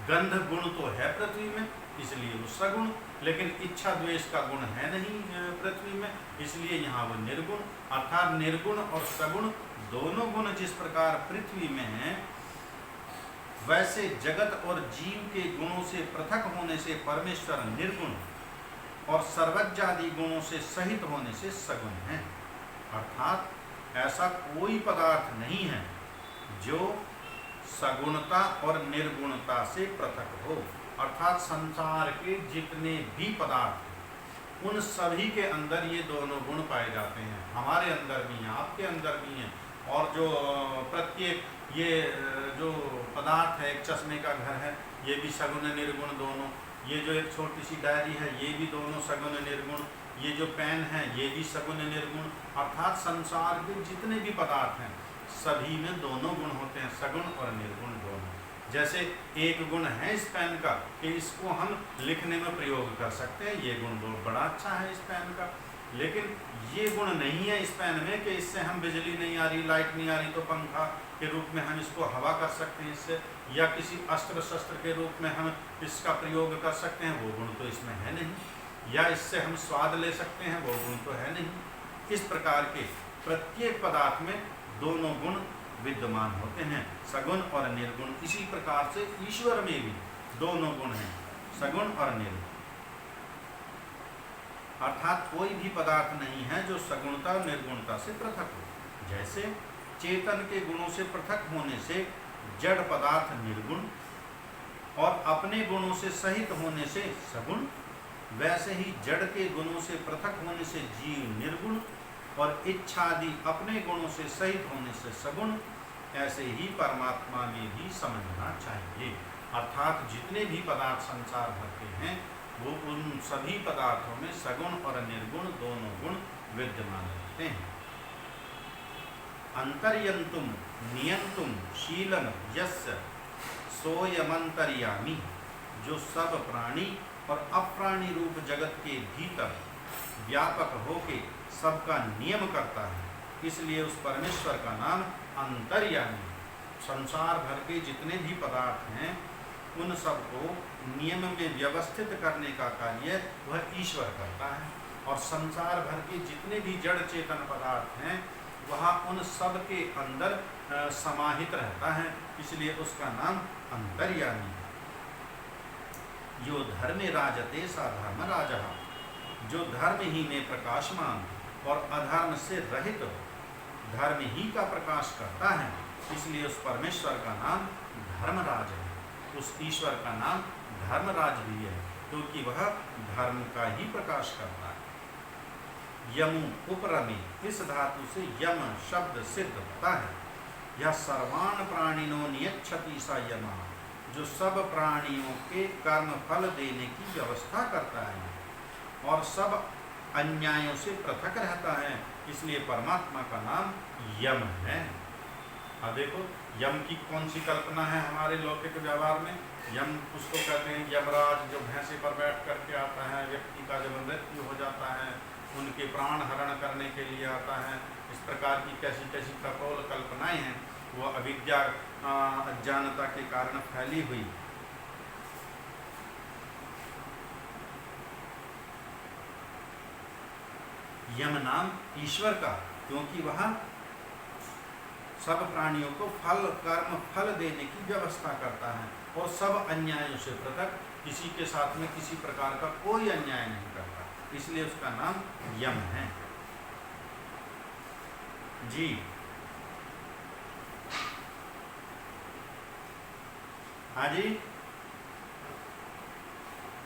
गंध गुण तो है पृथ्वी में, इसलिए वो सगुण, लेकिन इच्छा द्वेष का गुण है नहीं पृथ्वी में, इसलिए यहाँ वो निर्गुण। अर्थात निर्गुण और सगुण दोनों गुण जिस प्रकार पृथ्वी में हैं, वैसे जगत और जीव के गुणों से पृथक होने से परमेश्वर निर्गुण और सर्वज्ञादि गुणों से सहित होने से सगुण है। अर्थात ऐसा कोई पदार्थ नहीं है जो सगुणता और निर्गुणता से पृथक हो। अर्थात संसार के जितने भी पदार्थ हैं उन सभी के अंदर ये दोनों गुण पाए जाते हैं। हमारे अंदर भी हैं, आपके अंदर भी हैं। और जो प्रत्येक ये जो पदार्थ है, एक चश्मे का घर है, ये भी सगुण निर्गुण दोनों। ये जो एक छोटी सी डायरी है, ये भी दोनों सगुण निर्गुण। ये जो पेन है, ये भी सगुण निर्गुण। अर्थात संसार के जितने भी पदार्थ हैं सभी में दोनों गुण होते हैं, सगुण और निर्गुण दोनों। जैसे एक गुण है इस पेन का कि इसको हम लिखने में प्रयोग कर सकते हैं, ये गुण बहुत बड़ा अच्छा है इस पेन का। लेकिन ये गुण नहीं है इस पेन में कि इससे हम बिजली नहीं आ रही, लाइट नहीं आ रही तो पंखा के रूप में हम इसको हवा कर सकते हैं इससे, या किसी अस्त्र शस्त्र के रूप में हम इसका प्रयोग कर सकते हैं, वो गुण तो इसमें है नहीं। या इससे हम स्वाद ले सकते हैं, वो गुण तो है नहीं। इस प्रकार के प्रत्येक पदार्थ में दोनों गुण विद्यमान होते हैं, सगुण और निर्गुण। इसी प्रकार से ईश्वर में भी दोनों गुण हैं, सगुण और निर्गुण। अर्थात कोई भी पदार्थ नहीं है जो सगुणता और निर्गुणता से पृथक हो। जैसे चेतन के गुणों से पृथक होने से जड़ पदार्थ निर्गुण और अपने गुणों से सहित होने से सगुण, वैसे ही जड़ के गुणों से पृथक होने से जीव निर्गुण और इच्छादि अपने गुणों से सहित होने से सगुण, ऐसे ही परमात्मा में भी समझना चाहिए। अर्थात जितने भी पदार्थ संसार भर के हैं वो उन सभी पदार्थों में सगुण और निर्गुण दोनों गुण विद्यमान रहते हैं। अंतर्यंतुम नियंतुम शीलन यस्य सोयमंतर्यामी, जो सब प्राणी और अप्राणी रूप जगत के भीतर व्यापक होके सबका नियम करता है, इसलिए उस परमेश्वर का नाम अंतर्यामी। संसार भर के जितने भी पदार्थ हैं उन सबको नियम में व्यवस्थित करने का कार्य वह ईश्वर करता है। और संसार भर के जितने भी जड़ चेतन पदार्थ हैं वह उन सब के अंदर समाहित रहता है, इसलिए उसका नाम अंतर्यामी है। यो धर्मे राजते सा धर्म राजा, जो धर्म ही में प्रकाशमान और अधर्म से रहित धर्म ही का प्रकाश करता है, इसलिए उस परमेश्वर का नाम धर्मराज है। उस ईश्वर का नाम धर्मराज भी है क्योंकि वह धर्म का ही प्रकाश करता है। यमु उपरमी, इस धातु से यम शब्द सिद्ध होता है। यह सर्वान प्राणिनो नियच्छति सा यमा, जो सब प्राणियों के कर्म फल देने की व्यवस्था करता है और सब अन्यायों से पृथक रहता है, इसलिए परमात्मा का नाम यम है। अब देखो यम की कौन सी कल्पना है हमारे लौकिक व्यवहार में। यम उसको कहते हैं यमराज, जो भैंसे पर बैठ करके आता है, व्यक्ति का जब मृत्यु हो जाता है उनके प्राण हरण करने के लिए आता है। इस प्रकार की कैसी कैसी कपोल कल्पनाएं हैं वो अविद्या अज्ञानता के कारण फैली हुई। यम नाम ईश्वर का, क्योंकि वह सब प्राणियों को कर्म फल देने की व्यवस्था करता है और सब अन्यायों से पृथक, किसी के साथ में किसी प्रकार का कोई अन्याय नहीं करता, इसलिए उसका नाम यम है। जी हाँ जी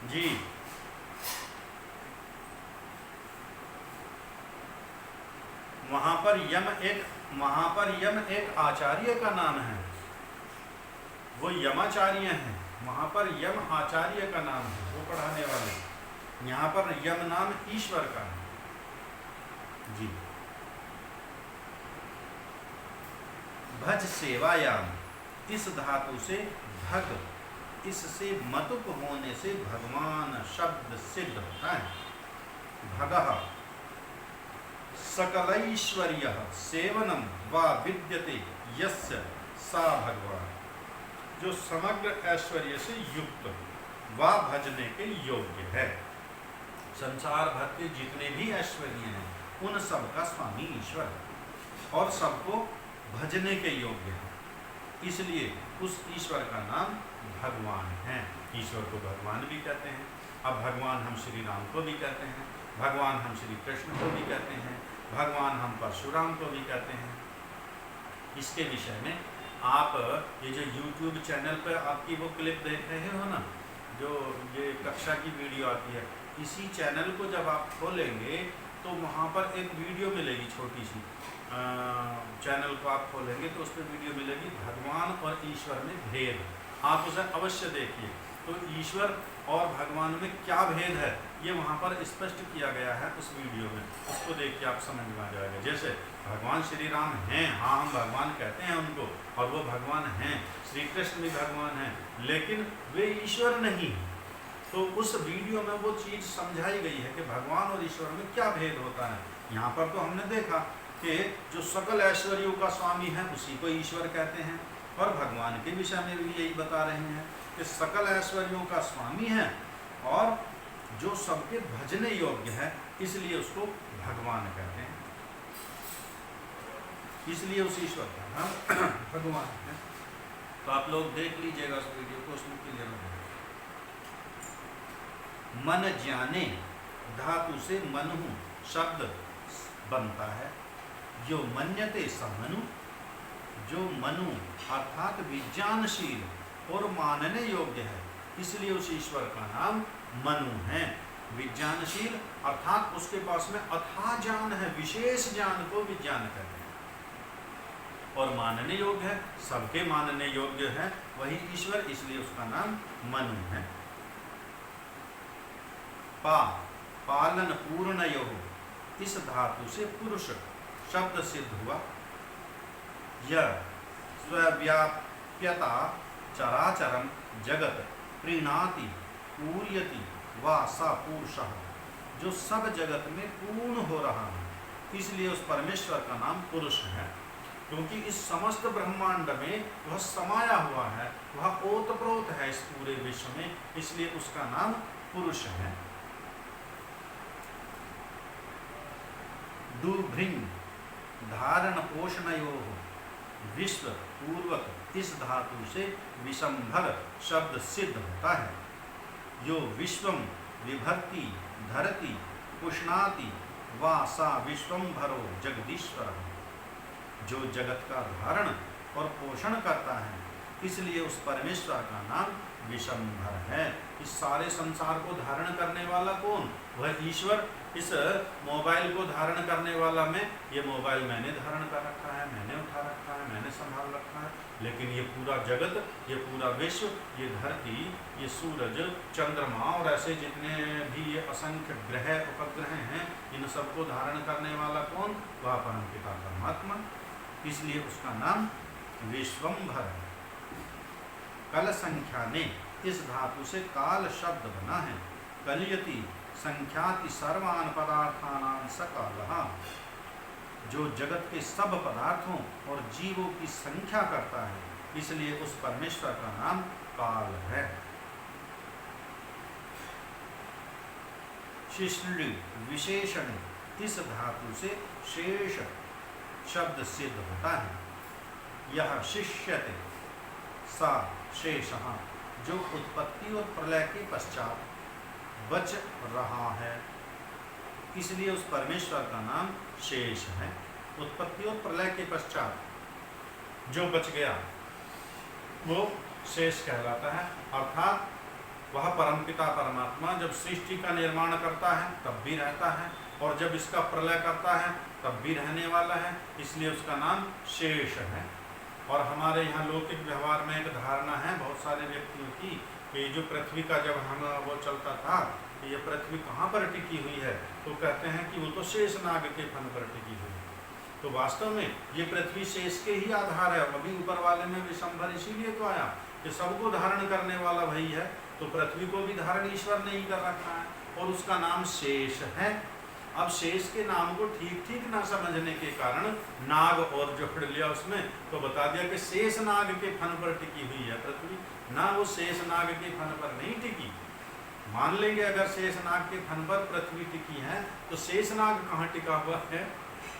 जी वहां पर यम एक आचार्य का नाम है, वो यमाचार्य हैं। वहां पर यम आचार्य का नाम है, वो पढ़ाने वाले। यहाँ पर यम नाम ईश्वर का है। जी भज सेवायाम, इस धातु से भग, इससे मतुप होने से भगवान शब्द सिद्ध होता है। भगः सकलैश्वर्य सेवनम व विद्यते यस्य सा भगवान, जो समग्र ऐश्वर्य से युक्त व भजने के योग्य है। संसार भर के जितने भी ऐश्वर्य हैं उन सब का स्वामी ईश्वर है और सबको भजने के योग्य है। इसलिए उस ईश्वर का नाम भगवान है। ईश्वर को भगवान भी कहते हैं। अब भगवान हम श्री राम को भी कहते हैं, भगवान हम श्री कृष्ण को भी कहते हैं, भगवान हम परशुराम को भी कहते हैं। इसके विषय में आप ये जो YouTube चैनल पर आपकी वो क्लिप देख रहे हो ना, जो ये कक्षा की वीडियो आती है, इसी चैनल को जब आप खोलेंगे तो वहाँ पर एक वीडियो मिलेगी छोटी सी। चैनल को आप खोलेंगे तो उस पर वीडियो मिलेगी भगवान और ईश्वर में भेद। आप उसे अवश्य देखिए। तो ईश्वर और भगवान में क्या भेद है ये वहाँ पर स्पष्ट किया गया है उस वीडियो में। उसको देख के आप समझ में आ जाएगा। जैसे भगवान श्री राम हैं, हाँ हम भगवान कहते हैं उनको, और वो भगवान हैं, श्री कृष्ण भी भगवान हैं, लेकिन वे ईश्वर नहीं। तो उस वीडियो में वो चीज़ समझाई गई है कि भगवान और ईश्वर में क्या भेद होता है। यहाँ पर तो हमने देखा कि जो सकल ऐश्वर्यों का स्वामी है उसी को ईश्वर कहते हैं, और भगवान के विषय में भी यही बता रहे हैं कि सकल ऐश्वर्यों का स्वामी है और जो सबके भजने योग्य है, इसलिए उसको भगवान कहते हैं। इसलिए उस ईश्वर का नाम भगवान है। तो आप लोग देख लीजिएगा उस वीडियो को, उसमें क्लियर हो। मन जाने धातु से मनहु शब्द बनता है। जो मन्यते स मनु, जो मनु अर्थात विज्ञानशील और मानने योग्य है, इसलिए उस ईश्वर का नाम मनु है। विज्ञानशील अर्थात उसके पास में अथाह ज्ञान है, विशेष ज्ञान को विज्ञान कहते हैं। और मानने योग्य है, सबके मानने योग्य है वही ईश्वर, इसलिए उसका नाम मनु है। पालन पूर्णयो, इस धातु से पुरुष शब्द सिद्ध हुआ। यह स्वव्याप्यता चराचरम जगत प्रीणाति पूर्यति वा सा पुरुषः, जो सब जगत में पूर्ण हो रहा है, इसलिए उस परमेश्वर का नाम पुरुष है। क्योंकि इस समस्त ब्रह्मांड में वह समाया हुआ है, वह ओतप्रोत है इस पूरे विश्व में, इसलिए उसका नाम पुरुष है। दुर्भृंग धारण पोषणयोः विश्व पूर्वक, इस धातु से विषंभर शब्द सिद्ध होता है। यो विश्वम विभर्ति धरति पुष्णाति वा सा विश्वंभरो जगदीश्वर, जो जगत का धारण और पोषण करता है, इसलिए उस परमेश्वर का नाम विश्वंभर है। इस सारे संसार को धारण करने वाला कौन? वह ईश्वर। इस मोबाइल को धारण करने वाला मैं, ये मोबाइल मैंने धारण कर रखा है, मैंने उठा रखा है, मैंने संभाल रखा है, लेकिन ये पूरा जगत, ये पूरा विश्व, ये धरती, ये सूरज, चंद्रमा और ऐसे जितने भी ये असंख्य ग्रह उपग्रह हैं, इन सबको धारण करने वाला कौन? वह परमपिता परमात्मा, इसलिए उसका नाम विश्वंभर है। कल संख्या ने, इस धातु से काल शब्द बना है। कलयति संख्याति सर्वान पदार्थानां सकालः, जो जगत के सब पदार्थों और जीवों की संख्या करता है, इसलिए उस परमेश्वर का नाम काल है। शिष्णि विशेषण, इस धातु से शेष शब्द सिद्ध होता है। यह शिष्यते सा शेषः, जो उत्पत्ति और प्रलय के पश्चात बच रहा है, इसलिए उस परमेश्वर का नाम शेष है। उत्पत्ति और प्रलय के पश्चात जो बच गया वो शेष कहलाता है। अर्थात वह परमपिता परमात्मा जब सृष्टि का निर्माण करता है तब भी रहता है, और जब इसका प्रलय करता है तब भी रहने वाला है, इसलिए उसका नाम शेष है। और हमारे यहाँ लौकिक व्यवहार में एक धारणा है बहुत सारे व्यक्तियों की कि जो पृथ्वी का जब हम वो चलता था कि ये पृथ्वी कहाँ पर टिकी हुई है, तो कहते हैं कि वो तो शेष नाग के फन पर टिकी हुई है। तो वास्तव में ये पृथ्वी शेष के ही आधार है। अभी ऊपर वाले में विशंभर इसीलिए तो आया कि सबको धारण करने वाला वही है, तो पृथ्वी को भी धारण ईश्वर ने ही कर रखा है और उसका नाम शेष है। अब शेष के नाम को ठीक ठीक ना समझने के कारण नाग और जोड़ लिया उसमें, तो बता दिया कि शेष नाग के फन पर टिकी हुई है पृथ्वी, ना वो शेष नाग के फन पर नहीं टिकी। मान लेंगे अगर शेष नाग के फन पर पृथ्वी टिकी है तो शेष नाग कहाँ टिका हुआ है?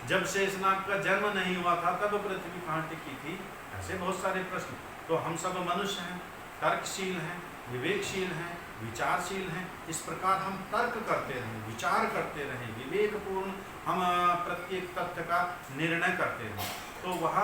जब शेषनाग का जन्म नहीं हुआ था तब पृथ्वी कहाँ टिकी थी? ऐसे बहुत सारे प्रश्न। तो हम सब मनुष्य हैं, तर्कशील हैं, विवेकशील हैं, विचारशील हैं। इस प्रकार हम तर्क करते रहें, विचार करते रहें, विवेकपूर्ण हम प्रत्येक तथ्य का निर्णय करते रहें। तो वह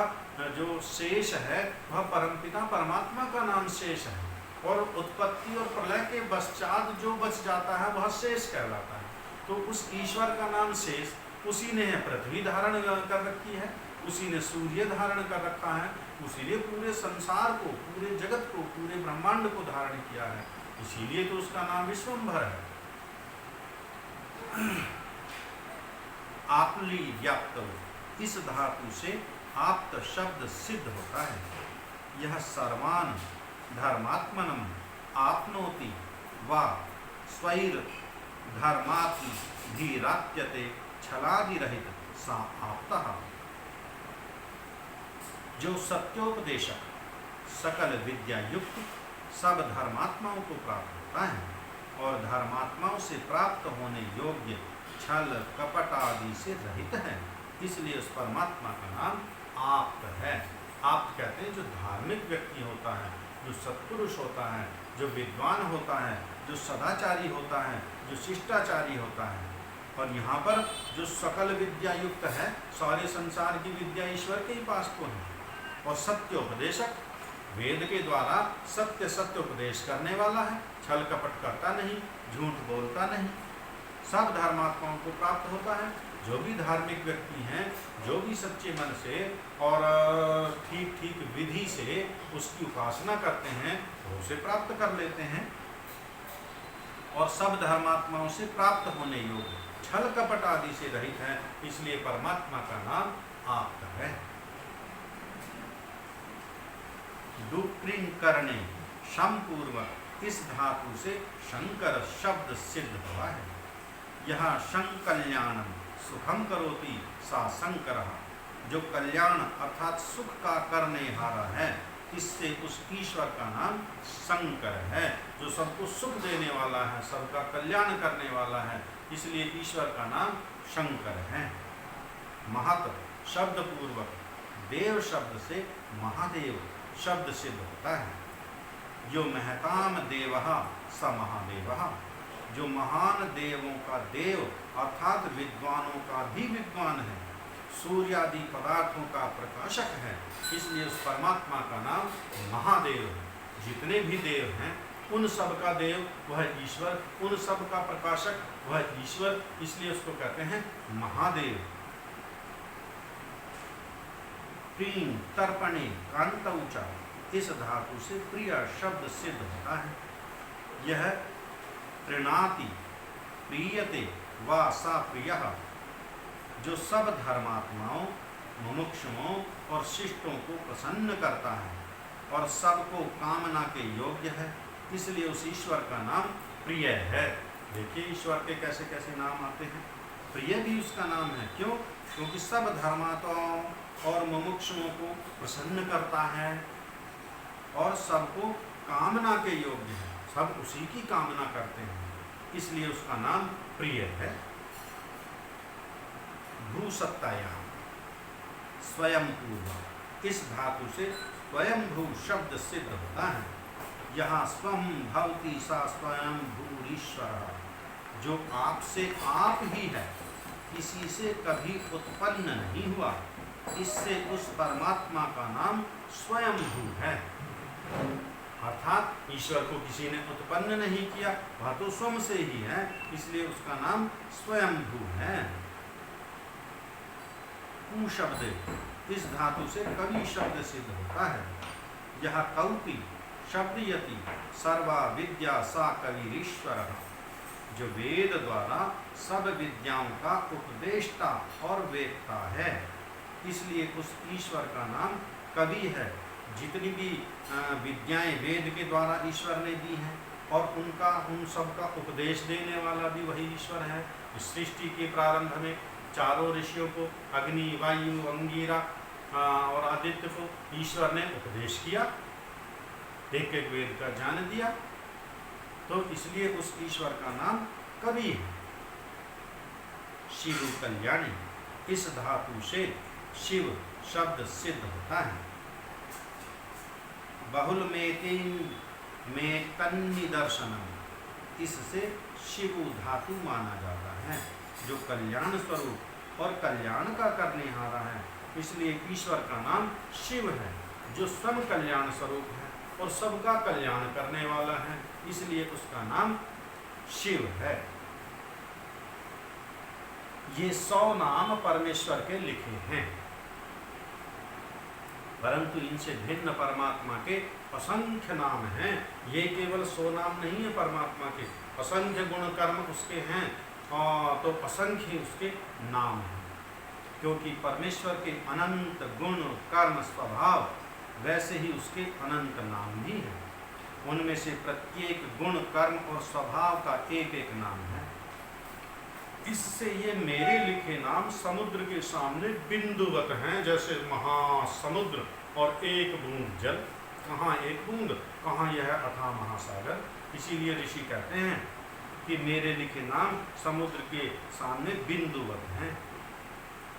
जो शेष है वह परमपिता परमात्मा का नाम शेष है, और उत्पत्ति और प्रलय के पश्चात जो बच जाता है वह शेष कहलाता है। तो उस ईश्वर का नाम शेष, उसी ने पृथ्वी धारण कर रखी है, उसी ने सूर्य धारण कर रखा है, उसी ने पूरे संसार को, पूरे जगत को, पूरे ब्रह्मांड को धारण किया है। इसीलिए तो उसका नाम विश्वम्भर है। आपली व्याप्त, इस धातु से आप्त शब्द सिद्ध होता है। यह सर्वान धर्मात्मनम आपनोति वा स्वैर धर्मात्म धीराप्यते छलादि रहित सा आप्तः। जो सत्योपदेशक सकल विद्या युक्त सब धर्मात्माओं को प्राप्त होता है और धर्मात्माओं से प्राप्त होने योग्य छल कपट आदि से रहित है, इसलिए उस परमात्मा का नाम आप्त है। आप्त कहते हैं जो धार्मिक व्यक्ति होता है, जो सत्पुरुष होता है, जो विद्वान होता है, जो सदाचारी होता है, जो शिष्टाचारी होता है। और यहाँ पर जो सकल विद्या युक्त है, सारे संसार की विद्या ईश्वर के ही पास को है। और सत्योपदेशक, वेद के द्वारा सत्य सत्य उपदेश करने वाला है, छल कपट करता नहीं, झूठ बोलता नहीं, सब धर्मात्माओं को प्राप्त होता है। जो भी धार्मिक व्यक्ति हैं, जो भी सच्चे मन से और ठीक ठीक विधि से उसकी उपासना करते हैं, वो उसे प्राप्त कर लेते हैं। और सब धर्मात्माओं से प्राप्त होने योग्य छल कपट आदि से रहित है, इसलिए परमात्मा का नाम आपका है। डुक्रिन करने समपूर्वक, इस धातु से शंकर शब्द सिद्ध हुआ है। यह शंकल्याणम सुखम करोति सा शंकर, जो कल्याण अर्थात सुख का करने हारा है, इससे उस ईश्वर का नाम शंकर है। जो सबको सुख देने वाला है, सबका कल्याण करने वाला है, इसलिए ईश्वर का नाम शंकर है। महत शब्द पूर्वक, देव शब्द से महादेव शब्द सिद्ध होता है। जो महताम देवः स महादेवः, जो महान देवों का देव अर्थात विद्वानों का भी विद्वान है, सूर्यादि पदार्थों का प्रकाशक है, इसलिए उस परमात्मा का नाम महादेव है। जितने भी देव हैं उन सब का देव वह ईश्वर, उन सब का प्रकाशक वह ईश्वर, इसलिए उसको कहते हैं महादेव। प्रीम तर्पणे कांतौचा, इस धातु से प्रिय शब्द सिद्ध होता है। यह प्रीणाति प्रीयते वा सा प्रियः, जो सब धर्मात्माओं, मुमुक्षुओं और शिष्टों को प्रसन्न करता है और सबको कामना के योग्य है, इसलिए उस ईश्वर का नाम प्रिय है। देखिए ईश्वर के कैसे कैसे नाम आते हैं। प्रिय भी उसका नाम है, क्यों? क्योंकि सब धर्मात्माओं और मुमुक्षुओं को प्रसन्न करता है और सबको कामना के योग्य है, सब उसी की कामना करते हैं, इसलिए उसका नाम प्रिय है। भूसत्तायाम स्वयं पूर्व, इस धातु से स्वयंभू शब्द सिद्ध होता है। यहाँ स्वम भवति सा स्वयं भूरीश्वर, जो आपसे आप ही है, किसी से कभी उत्पन्न नहीं हुआ, इससे उस परमात्मा का नाम स्वयंभू है। अर्थात ईश्वर को किसी ने उत्पन्न नहीं किया, वह तो स्वयं से ही है, इसलिए उसका नाम स्वयंभू है। कु शब्द, इस धातु से कवि शब्द सिद्ध होता है। यह कौपी शब्द यति सर्वा विद्या सा कविरीश्वर, जो वेद द्वारा सब विद्याओं का उपदेष्टा और वेत्ता है, इसलिए उस ईश्वर का नाम कवि है। जितनी भी विद्याएं वेद के द्वारा ईश्वर ने दी हैं और उनका उन सब का उपदेश देने वाला भी वही ईश्वर है। इस सृष्टि के प्रारंभ में चारों ऋषियों को, अग्नि, वायु, अंगिरा और आदित्य को ईश्वर ने उपदेश किया, एक एक वेद का ज्ञान दिया, तो इसलिए उस ईश्वर का नाम कवि है। शिव कल्याणी, इस धातु से शिव शब्द सिद्ध होता है। बहुल में तन्निदर्शनम, इससे शिव धातु माना जाता है जो कल्याण स्वरूप और कल्याण का करने हारा है। इसलिए ईश्वर का नाम शिव है जो स्वयं कल्याण स्वरूप है और सबका कल्याण करने वाला है, इसलिए उसका नाम शिव है। ये 100 नाम परमेश्वर के लिखे हैं, परंतु इनसे भिन्न परमात्मा के असंख्य नाम हैं। ये केवल 100 नाम नहीं है परमात्मा के, असंख्य गुण कर्म उसके हैं और तो असंख्य उसके नाम हैं। क्योंकि परमेश्वर के अनंत गुण कर्म स्वभाव, वैसे ही उसके अनंत नाम भी हैं। उनमें से प्रत्येक गुण कर्म और स्वभाव का एक एक नाम है। इससे ये मेरे लिखे नाम समुद्र के सामने बिंदुवत हैं, जैसे महासमुद्र और एक बूंद जल, कहाँ एक बूंद, कहाँ यह अथाह महासागर। इसीलिए ऋषि कहते हैं कि मेरे लिखे नाम समुद्र के सामने बिंदुवत हैं,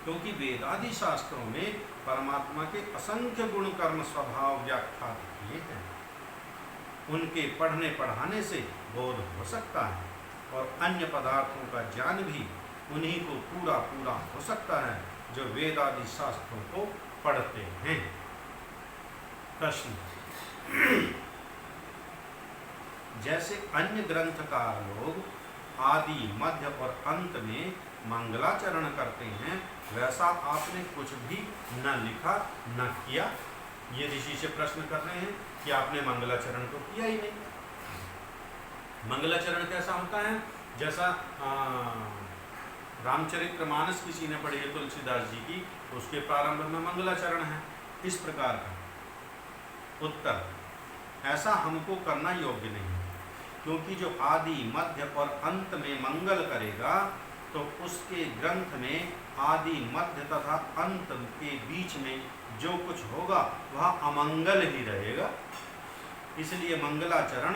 क्योंकि वेदादि शास्त्रों में परमात्मा के असंख्य गुण कर्म स्वभाव व्याख्यात किए हैं। उनके पढ़ने पढ़ाने से बोध हो सकता है और अन्य पदार्थों का ज्ञान भी उन्हीं को पूरा पूरा हो सकता है जो वेदादि शास्त्रों को पढ़ते हैं। प्रश्न, जैसे अन्य ग्रंथकार लोग आदि मध्य और अंत में मंगलाचरण करते हैं, वैसा आपने कुछ भी न लिखा न किया। ये ऋषि से प्रश्न कर रहे हैं कि आपने मंगलाचरण तो किया ही नहीं। मंगलाचरण कैसा होता है? जैसा रामचरितमानस किसी ने पढ़ी है तुलसीदास जी की, उसके प्रारंभ में मंगलाचरण है। इस प्रकार का उत्तर, ऐसा हमको करना योग्य नहीं है, क्योंकि जो आदि मध्य और अंत में मंगल करेगा तो उसके ग्रंथ में आदि मध्य तथा अंत के बीच में जो कुछ होगा वह अमंगल ही रहेगा। इसलिए मंगलाचरण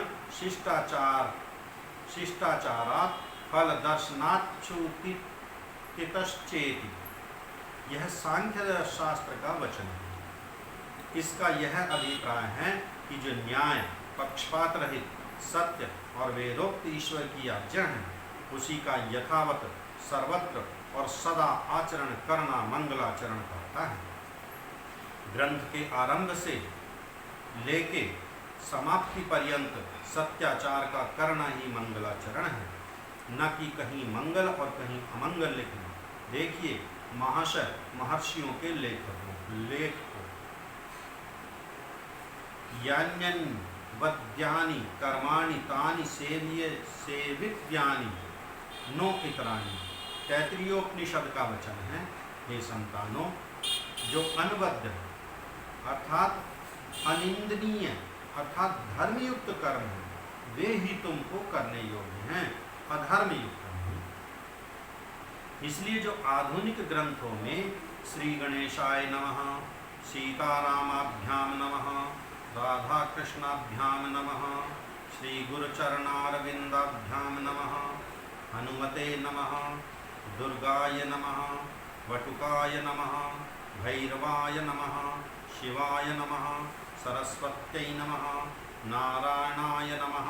शिष्टाचारात् फल दर्शनाच्छुति, यह सांख्य शास्त्र का वचन है। इसका यह अभिप्राय है कि जो न्याय, पक्षपात रहित, सत्य और वेदोक्त ईश्वर की आज्ञा है, उसी का यथावत सर्वत्र और सदा आचरण करना मंगलाचरण कहता है। ग्रंथ के आरंभ से लेके समाप्ति पर्यंत सत्याचार का करना ही मंगलाचरण है, न कि कहीं मंगल और कहीं अमंगल लिखना। देखिए महाशय महर्षियों के लेख को यान्यन वद्यानि कर्माणि तानि सेवित्यानि नो इतरानि। तैत्तिरीयोपनिषद का वचन है, हे संतानों, जो अनबद्ध अर्थात अनिंदनीय अर्थात धर्मयुक्त कर्म है, वे ही तुमको करने योग्य हैं, अधर्म युक्त नहीं। इसलिए जो आधुनिक ग्रंथों में श्री गणेशाय नमः, सीतारामाभ्याम नमः, राधा कृष्णाभ्याम नमः, श्री गुरुचरणारविंदाभ्याम नमः, हनुमते नमः, दुर्गाय नमः, वटुकाय नमः, भैरवाय नमः, शिवाय नमः, सरस्वत्यै नमः, नारायणाय नमः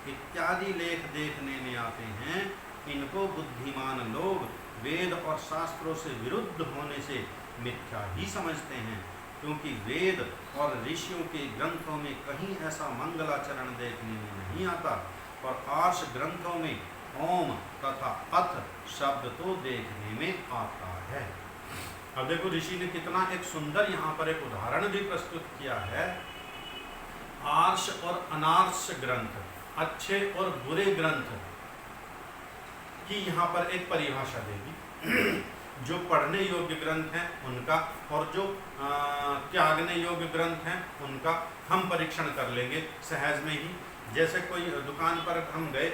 इत्यादि लेख देखने में आते हैं। इनको बुद्धिमान लोग वेद और शास्त्रों से विरुद्ध होने से मिथ्या ही समझते हैं, क्योंकि वेद और ऋषियों के ग्रंथों में कहीं ऐसा मंगलाचरण देखने में नहीं आता, और आर्ष ग्रंथों में ओम तथा अथ शब्द तो देखने में आता है। अब देखो ऋषि ने कितना एक सुंदर यहाँ पर एक उदाहरण भी प्रस्तुत किया है। आर्ष और अनार्ष ग्रंथ, अच्छे और बुरे ग्रंथ की यहाँ पर एक परिभाषा देगी। जो पढ़ने योग्य ग्रंथ हैं उनका, और जो त्यागने योग्य ग्रंथ हैं उनका हम परीक्षण कर लेंगे सहज में ही। जैसे कोई दुकान पर हम गए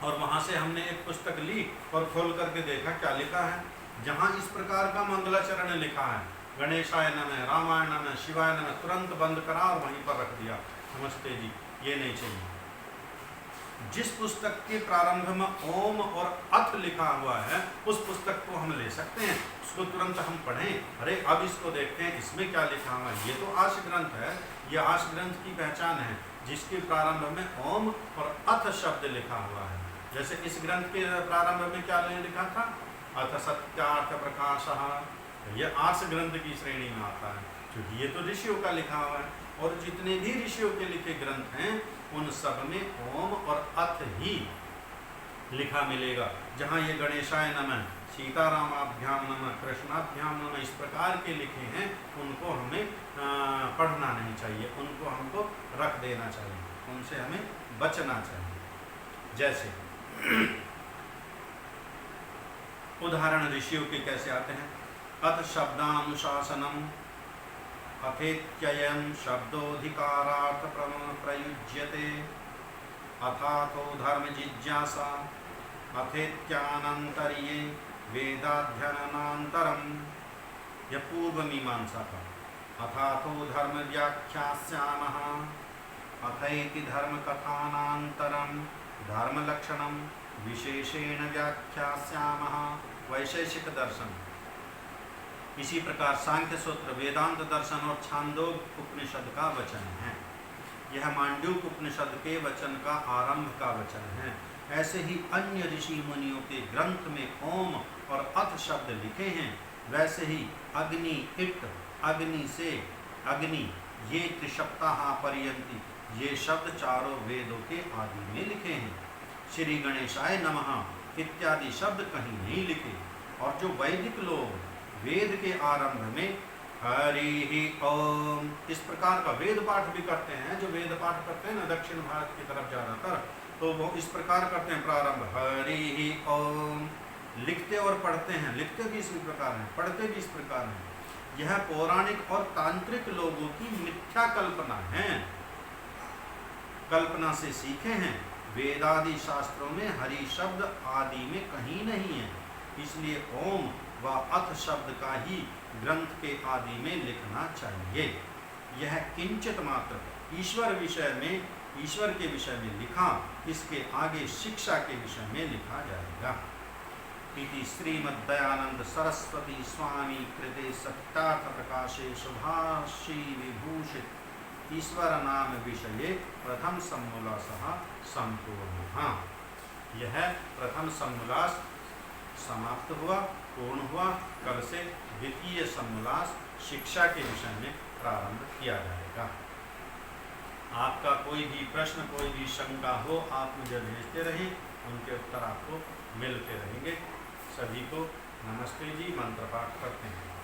और वहाँ से हमने एक पुस्तक ली और खोल करके देखा क्या लिखा है। जहाँ इस प्रकार का मंगलाचरण लिखा है, गणेशाय नमः, रामायण नमः, शिवाय नमः, तुरंत बंद करा और वहीं पर रख दिया, नमस्ते जी, ये नहीं चाहिए। जिस पुस्तक के प्रारंभ में ओम और अथ लिखा हुआ है उस पुस्तक को हम ले सकते हैं, उसको तुरंत हम पढ़ें। अरे अब इसको देखते हैं इसमें क्या लिखा हुआ है। ये तो आश ग्रंथ है, ये आश ग्रंथ की पहचान है जिसके प्रारंभ में ओम और अथ शब्द लिखा हुआ है। जैसे इस ग्रंथ के प्रारंभ में क्या लिखा था, अथ सत्यार्थ प्रकाशः, ये आश ग्रंथ की श्रेणी में आता है क्योंकि ये तो ऋषियों का लिखा हुआ है। और जितने भी ऋषियों के लिखे ग्रंथ हैं उन सब में ओम और अथ ही लिखा मिलेगा। जहाँ ये गणेशाय नमः, सीतारामाभ्याम नमः, कृष्णाभ्याम नमः इस प्रकार के लिखे हैं उनको हमें पढ़ना नहीं चाहिए, उनको हमको रख देना चाहिए, उनसे हमें बचना चाहिए। जैसे उदाहरण ऋषियों के कैसे आते हैं, अथ शब्दानुशासनम अथेत्ययं शब्दोधिकारार्थ प्रयुज्यते, अथातो धर्म जिज्ञासा अथेत्यानंतर्ये वेदाध्ययनानंतरम, यह पूर्व मीमांसा का। अथातो धर्म व्याख्यास्यामः अथैति धर्म कथानांतरम धर्म लक्षणम विशेषेण व्याख्यास्यामः, वैशेषिक दर्शन। इसी प्रकार सांख्य सूत्र, वेदांत दर्शन और छांदोग्य उपनिषद का वचन है। यह मांडूक्य उपनिषद के वचन का आरंभ का वचन है। ऐसे ही अन्य ऋषि मुनियों के ग्रंथ में ओम और अथ शब्द लिखे हैं। वैसे ही अग्नि, इट, अग्नि से अग्नि, ये त्रिसप्ताह पर्यंती, ये शब्द चारों वेदों के आदि में लिखे हैं। श्री गणेशाय नमः इत्यादि शब्द कहीं नहीं लिखे। और जो वैदिक लोग वेद के आरंभ में हरि ओम इस प्रकार का वेद पाठ भी करते हैं, जो वेद पाठ करते हैं ना दक्षिण भारत की तरफ ज़्यादातर, तो वो इस प्रकार करते हैं प्रारंभ हरि ओम, लिखते और पढ़ते हैं, लिखते भी इसी प्रकार हैं, पढ़ते भी इस प्रकार हैं। यह पौराणिक और तांत्रिक लोगों की मिथ्या कल्पना है, कल्पना से सीखे हैं। वेदादि शास्त्रों में हरि शब्द आदि में कहीं नहीं है, इसलिए ओम व अथ शब्द का ही ग्रंथ के आदि में लिखना चाहिए। यह किंचित मात्र ईश्वर विषय में, ईश्वर के विषय में लिखा, इसके आगे शिक्षा के विषय में लिखा जाएगा। इति श्रीमद्दयानंद सरस्वती स्वामी कृते सत्यार्थ प्रकाशे सुभाषी विभूषित ईश्वर नाम विषये प्रथम सम्मुलासः संपूर्णः। यह प्रथम सम्मुलास समाप्त हुआ, पूर्ण हुआ। कल से द्वितीय सम्मुलास शिक्षा के विषय में प्रारंभ किया जाएगा। आपका कोई भी प्रश्न, कोई भी शंका हो, आप मुझे भेजते रहें, उनके उत्तर आपको मिलते रहेंगे। सभी को नमस्ते जी। मंत्र पाठ करते हैं।